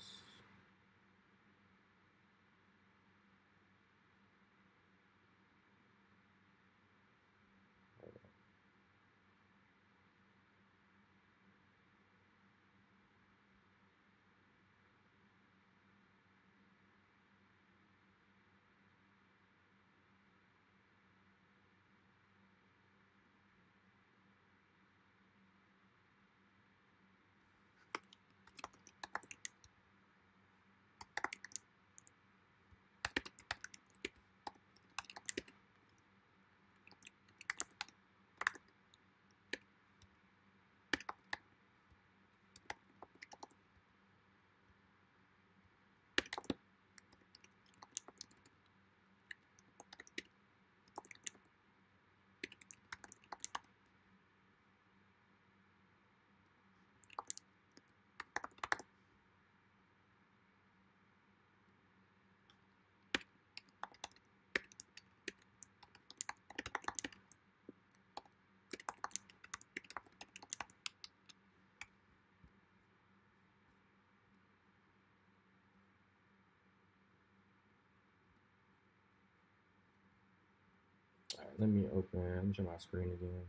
All right, let me share my screen again.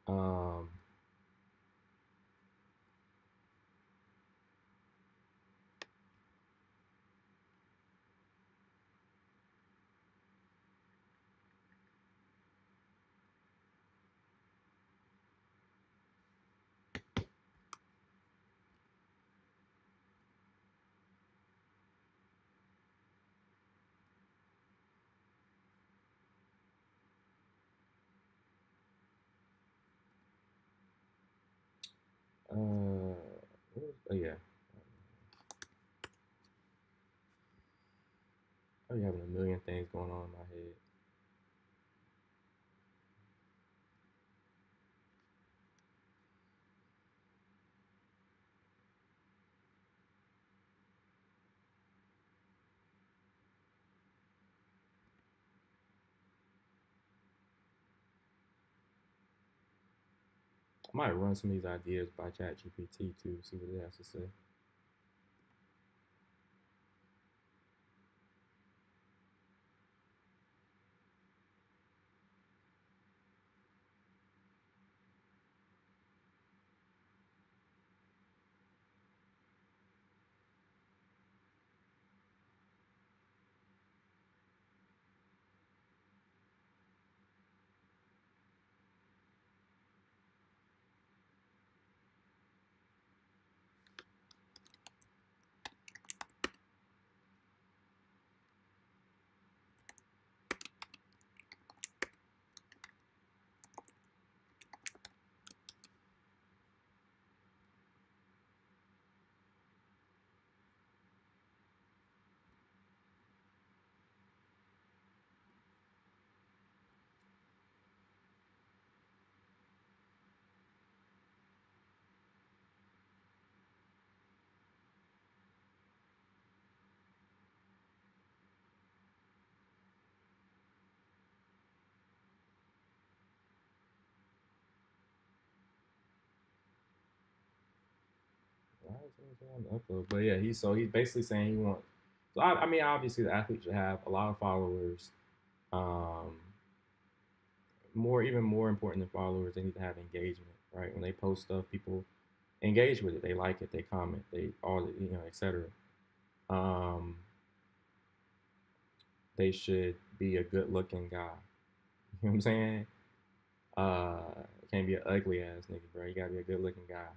Um, oh yeah, I be having a million things going on in my head. might run some of these ideas by ChatGPT too, see what it has to say. Why is it on the upload? But yeah, he's basically saying he wants. So I mean, obviously the athlete should have a lot of followers. Um, even more important than followers, they need to have engagement, right? When they post stuff, people engage with it. They like it. They comment. They all etc. Um, they should be a good looking guy. You know what I'm saying? Uh, can't be an ugly ass nigga, bro. You gotta be a good looking guy.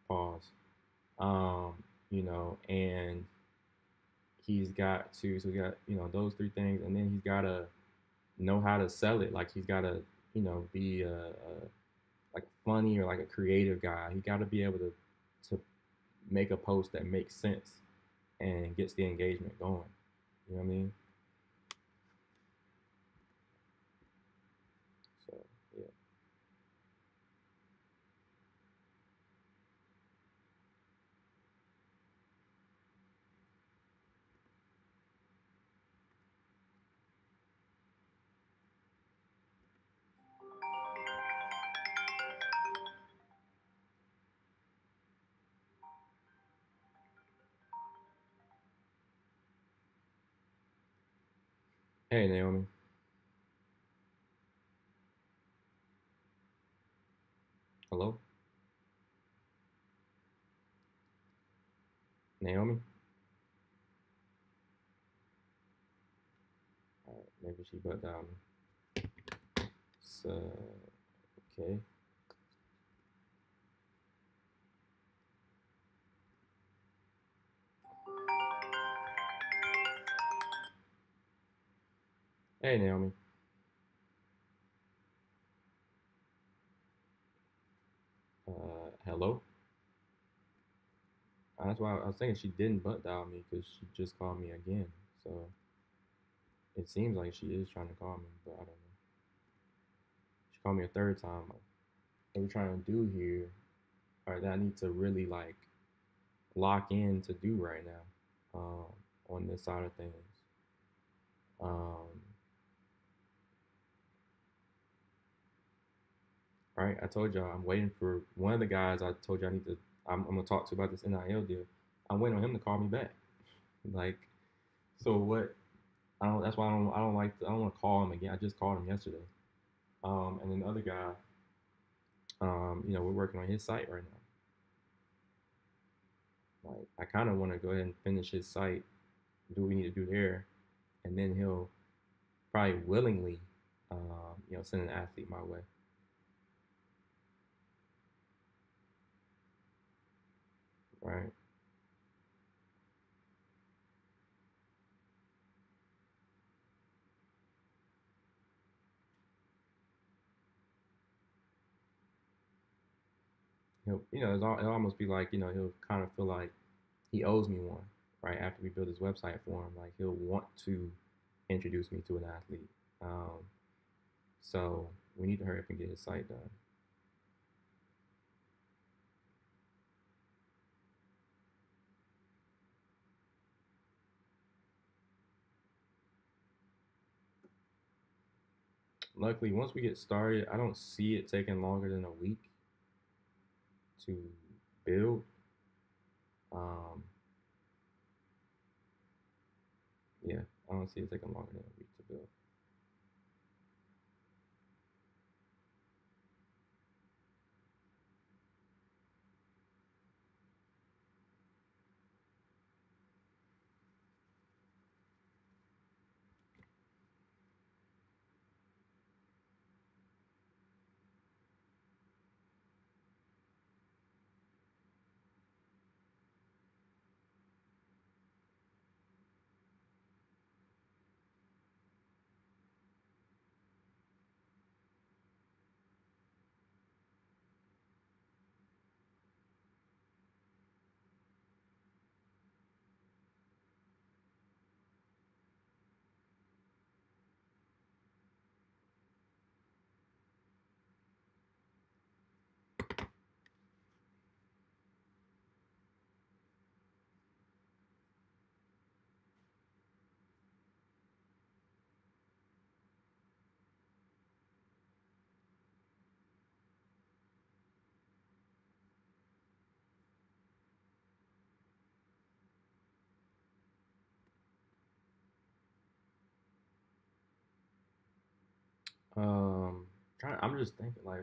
Pause. And he's got to so he got those three things, and then he's gotta know how to sell it. Like he's gotta be like funny or like a creative guy. He gotta be able to make a post that makes sense and gets the engagement going. You know what I mean? So yeah. Hey Naomi. Hello? Naomi? Maybe she butt down. So okay. Hey Naomi. Hello? That's why I was thinking she didn't butt dial me because she just called me again. So it seems like she is trying to call me, but I don't know. She called me a third time. What we're trying to do here, or that I need to really like lock in to do right now, on this side of things. Um, right, I told y'all I'm waiting for one of the guys. I told you I need to. I'm gonna talk to about this NIL deal. I'm waiting on him to call me back. Like, so what? I don't. That's why I don't like. I don't want to call him again. I just called him yesterday. And then the other guy, we're working on his site right now. Like, I kind of want to go ahead and finish his site, do what we need to do there, and then he'll probably willingly, send an athlete my way. Right? It'll almost be like, he'll kind of feel like he owes me one, right? After we build his website for him, like he'll want to introduce me to an athlete. Um, so we need to hurry up and get his site done. Luckily, once we get started, I don't see it taking longer than a week. to build. Um, yeah, I don't see it taking longer than a week to build. Um, I'm just thinking like,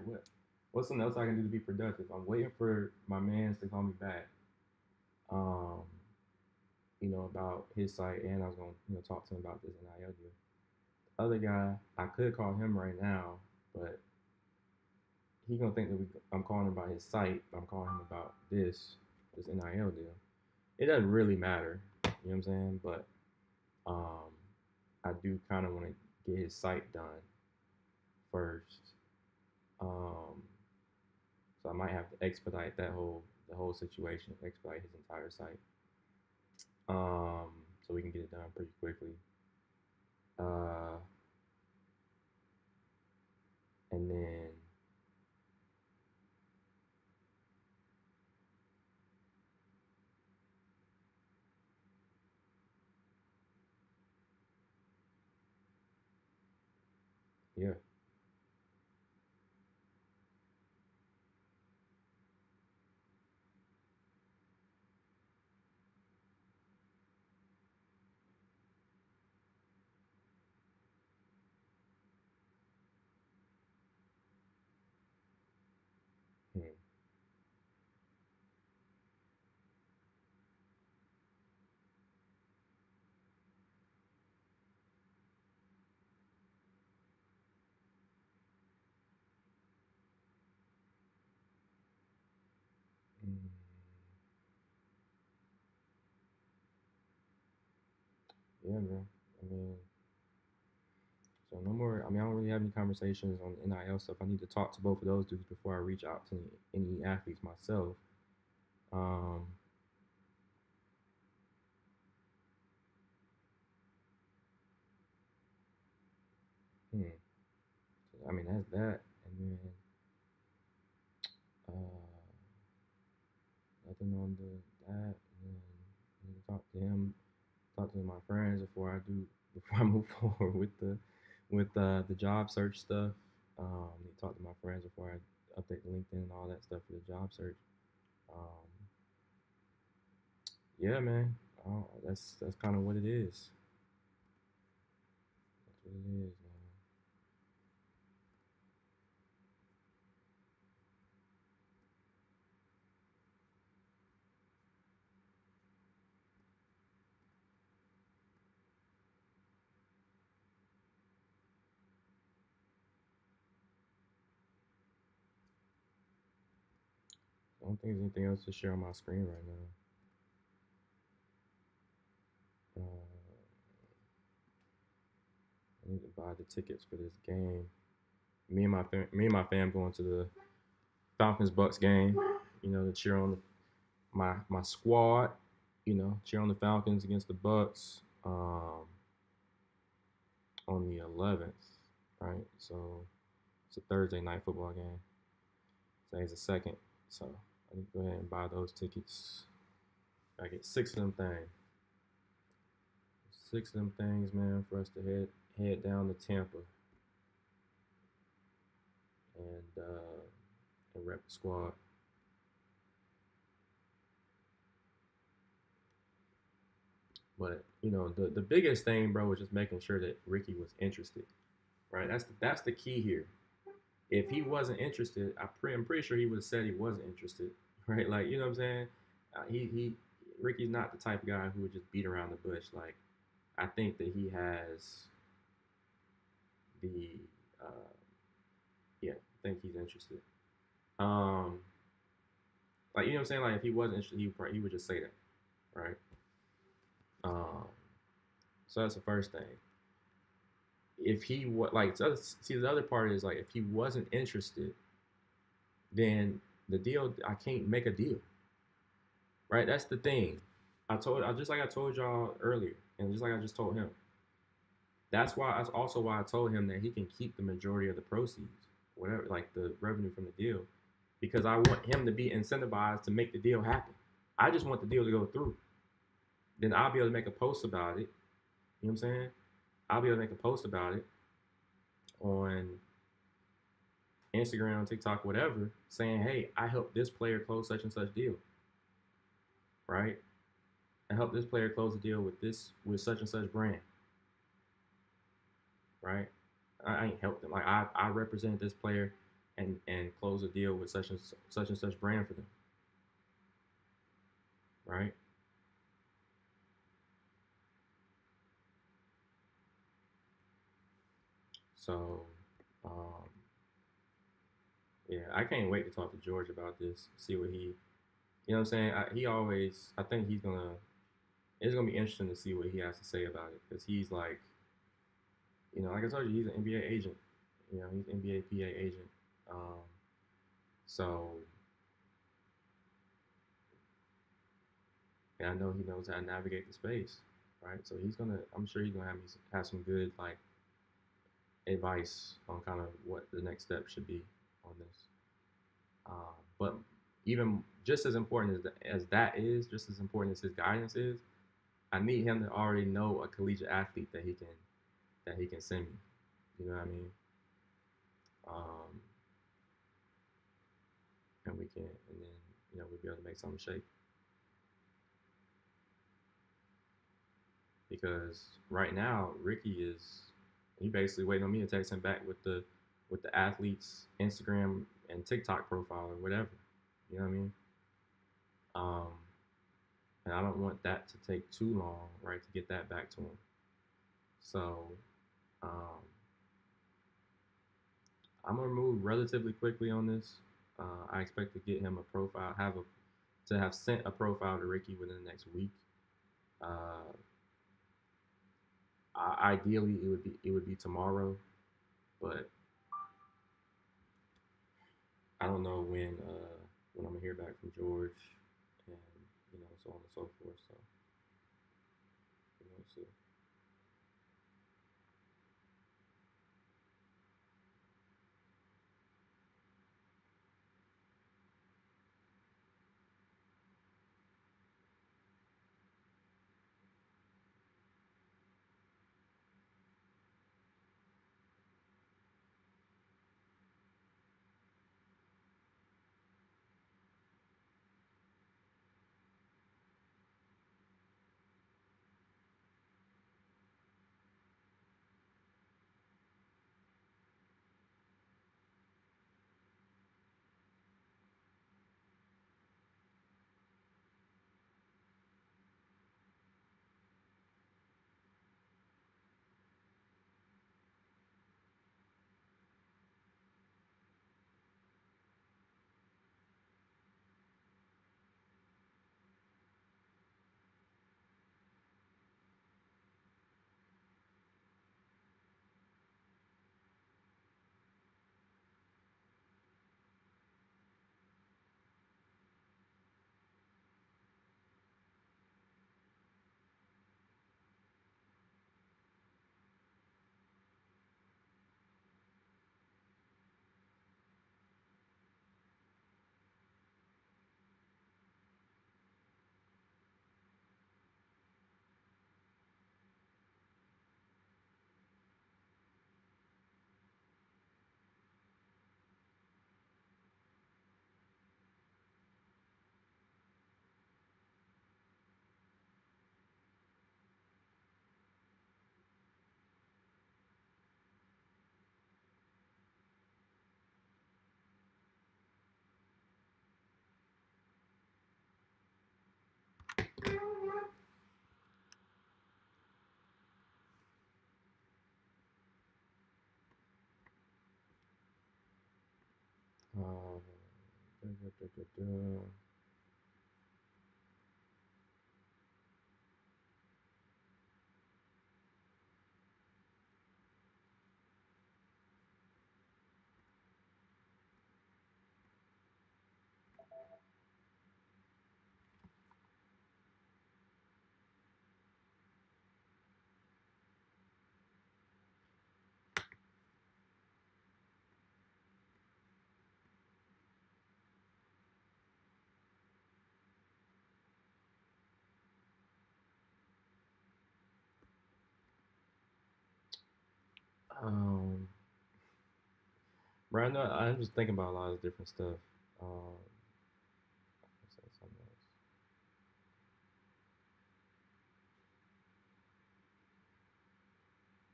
what's something else I can do to be productive? I'm waiting for my man's to call me back. Um, about his site, and I was gonna, talk to him about this NIL deal. The other guy, I could call him right now, but he gonna think that I'm calling him about his site. But I'm calling him about this NIL deal. It doesn't really matter, you know what I'm saying? But um, I do kind of want to get his site done first. Um, so I might have to expedite the whole situation, expedite his entire site. So we can get it done pretty quickly. Uh, and then yeah. Hmm. Mm, yeah, bro. I mean, so no more. I mean, I don't really have any conversations on NIL stuff. I need to talk to both of those dudes before I reach out to any athletes myself. Um, hmm. I mean, that's that, and then uh, nothing on that. And then I need to talk to him, talk to my friends before I do before I move forward with the job search stuff. Need to talk to my friends before I update the LinkedIn and all that stuff for the job search. Um, yeah, man. That's kind of what it is. That's what it is, man. I don't think there's anything else to share on my screen right now. I need to buy the tickets for this game. Me and my fam going to the Falcons Bucks game. To cheer on my squad. Cheer on the Falcons against the Bucks on the 11th, right? So it's a Thursday night football game. Today's the second, so I need to go ahead and buy those tickets. I get six of them things. Six of them things, man, for us to head down to Tampa and rep the squad. But the biggest thing, bro, was just making sure that Ricky was interested. Right. That's the key here. If he wasn't interested, I'm pretty sure he would have said he wasn't interested. Right. Like what I'm saying. He Ricky's not the type of guy who would just beat around the bush. Like I think that he has the yeah. I think he's interested. Um, like what I'm saying. Like if he wasn't interested, he would just say that. Right. Um, so that's the first thing. If he was like, see, the other part is like, if he wasn't interested, then the deal, I can't make a deal, right? That's the thing. I just like I told y'all earlier, and just like I just told him. That's also why I told him that he can keep the majority of the proceeds, whatever, like the revenue from the deal, because I want him to be incentivized to make the deal happen. I just want the deal to go through. Then I'll be able to make a post about it. You know what I'm saying? I'll be able to make a post about it on Instagram, TikTok, whatever, saying, "Hey, I helped this player close such and such deal, right? I helped this player close a deal with such and such brand, right? I ain't helped them. Like I represent this player and close a deal with such and such brand for them, right? So, um, yeah, I can't wait to talk to George about this. See what what I'm saying. I think he's gonna. It's gonna be interesting to see what he has to say about it because he's like, like I told you, he's an NBA agent. He's an NBA PA agent. Um, so and I know he knows how to navigate the space, right? So I'm sure he's gonna have some good like advice on kind of what the next step should be on this. But even just as important as that is, just as important as his guidance is, I need him to already know a collegiate athlete that he can send me. You know what I mean? Um, and then we'll be able to make something shake. Because right now Ricky is he basically waiting on me to text him back with the athlete's Instagram and TikTok profile or whatever. You know what I mean? Um, and I don't want that to take too long, right, to get that back to him. So um, I'm gonna move relatively quickly on this. I expect to get him a profile, to have sent a profile to Ricky within the next week. Uh, Ideally, it would be tomorrow, but I don't know when I'm gonna hear back from George, and so on and so forth. So we'll see. Um, right now, I'm just thinking about a lot of different stuff. Let's say something else.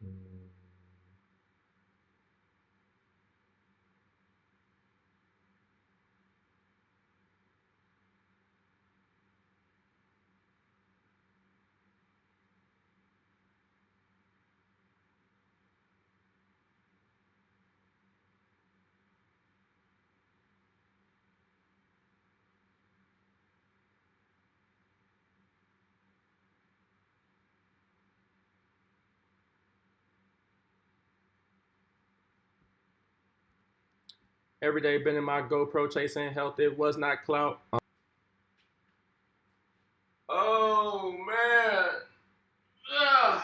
Mm. Every day been in my GoPro chasing health. It was not clout. Oh man. Ugh.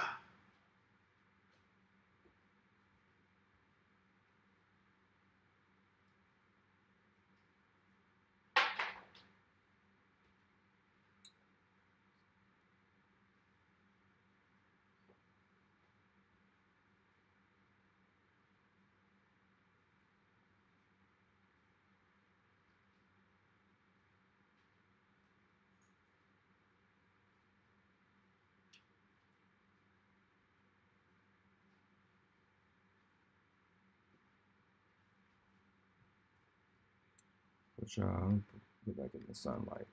Which get back in the sunlight.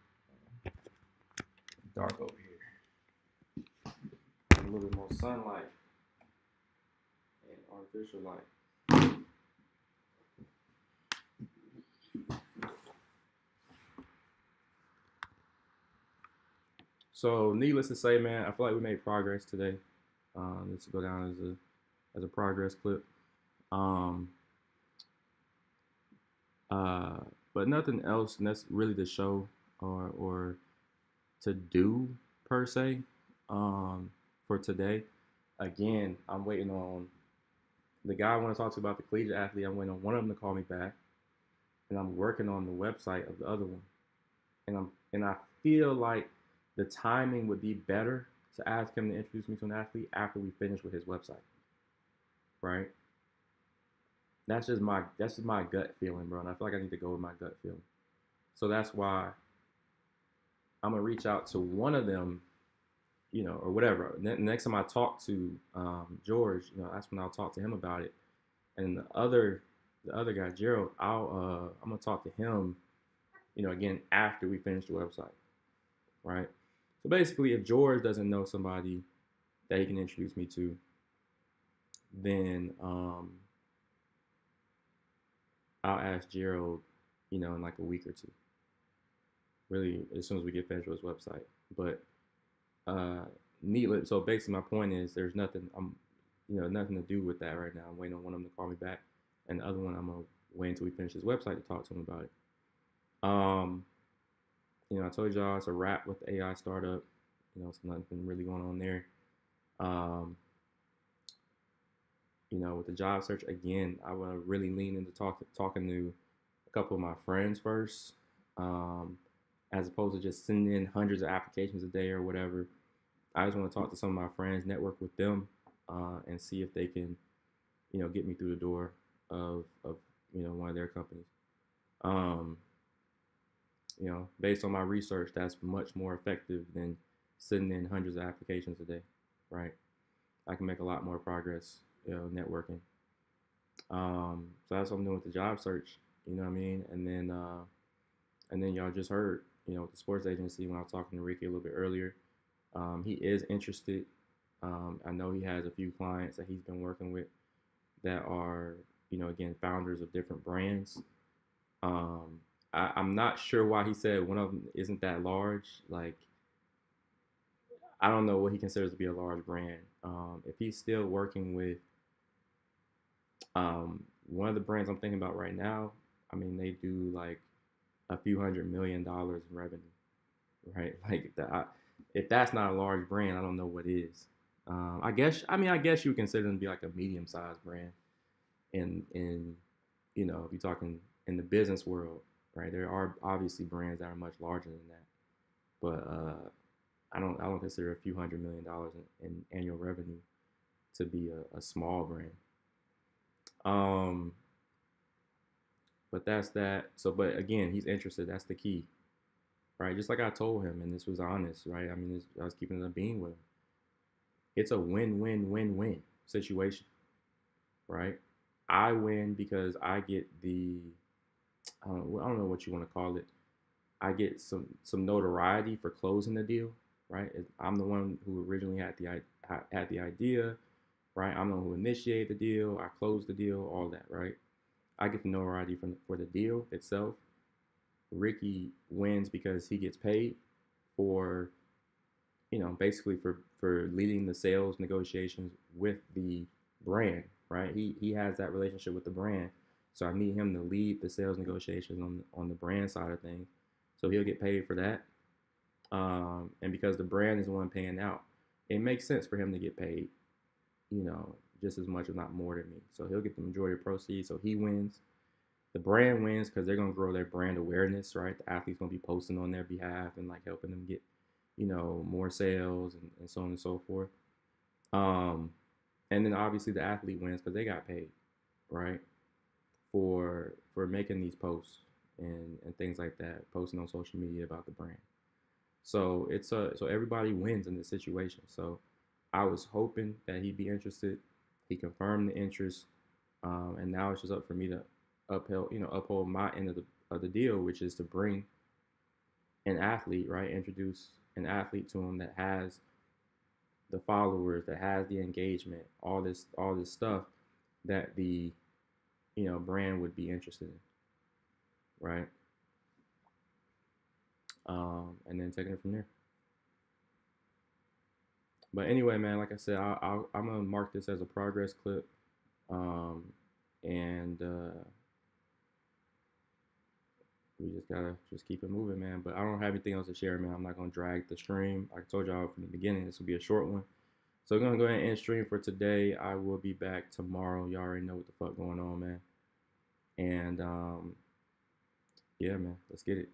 Dark over here. A little bit more sunlight and artificial light. So, needless to say, man, I feel like we made progress today. This will go down as a progress clip. Um, uh, but nothing else. And that's really the show or to do per se for today. Again, I'm waiting on the guy I want to talk to about the collegiate athlete. I'm waiting on one of them to call me back, and I'm working on the website of the other one. And I feel like the timing would be better to ask him to introduce me to an athlete after we finish with his website, right? That's just my gut feeling, bro. And I feel like I need to go with my gut feeling. So that's why I'm gonna reach out to one of them, or whatever. Next time I talk to George, that's when I'll talk to him about it. And the other guy, Gerald, I'm gonna talk to him, again after we finish the website, right? So basically, if George doesn't know somebody that he can introduce me to, then I'll ask Gerald, in like a week or two. Really, as soon as we get finished with his website. But needless. So basically, my point is, there's nothing to do with that right now. I'm waiting on one of them to call me back, and the other one I'm gonna wait until we finish his website to talk to him about it. Um, I told y'all it's a wrap with the AI startup. So nothing really going on there. Um, with the job search again, I want to really lean into talking to a couple of my friends first, as opposed to just sending in hundreds of applications a day or whatever. I just want to talk to some of my friends, network with them, and see if they can, get me through the door of one of their companies. Um, based on my research, that's much more effective than sending in hundreds of applications a day, right? I can make a lot more progress, networking. So that's what I'm doing with the job search. You know what I mean? And then y'all just heard, with the sports agency when I was talking to Ricky a little bit earlier. He is interested. I know he has a few clients that he's been working with that are, again, founders of different brands. I'm not sure why he said one of them isn't that large. Like, I don't know what he considers to be a large brand. If he's still working with one of the brands I'm thinking about right now, I mean, they do like a few $100 million in revenue, right? Like that. If that's not a large brand, I don't know what is. I guess. I mean, I guess you would consider them to be like a medium-sized brand. In if you're talking in the business world, right? There are obviously brands that are much larger than that, but I don't consider a few $100 million in annual revenue to be a small brand. Um, but that's that. So, but again, he's interested. That's the key, right? Just like I told him, and this was honest, right? I mean, I was keeping it a being with him. It's a win-win-win-win situation, right? I win because I get I don't know what you want to call it. I get some notoriety for closing the deal, right? I'm the one who originally had the idea, right? I'm the one who initiated the deal. I closed the deal, all that, right? I get the notoriety for the deal itself. Ricky wins because he gets paid for, basically for leading the sales negotiations with the brand, right? He has that relationship with the brand, so I need him to lead the sales negotiations on the brand side of things. So he'll get paid for that, and because the brand is the one paying out, it makes sense for him to get paid, just as much, if not more, than me. So he'll get the majority of proceeds. So he wins. The brand wins because they're gonna grow their brand awareness, right? The athlete's gonna be posting on their behalf and like helping them get, more sales and so on and so forth. Um, and then obviously the athlete wins because they got paid, right? For making these posts and things like that, posting on social media about the brand. So so everybody wins in this situation. So I was hoping that he'd be interested. He confirmed the interest, and now it's just up for me to uphold my end of the deal, which is to bring an athlete, right? Introduce an athlete to him that has the followers, that has the engagement, all this stuff that the brand would be interested in, right? And then taking it from there. But anyway, man, like I said, I'm gonna mark this as a progress clip, um, and we just gotta just keep it moving, man. But I don't have anything else to share, man. I'm not gonna drag the stream. Like I told y'all from the beginning, this will be a short one. So we're gonna go ahead and end stream for today. I will be back tomorrow. Y'all already know what the fuck going on, man. And yeah, man, let's get it.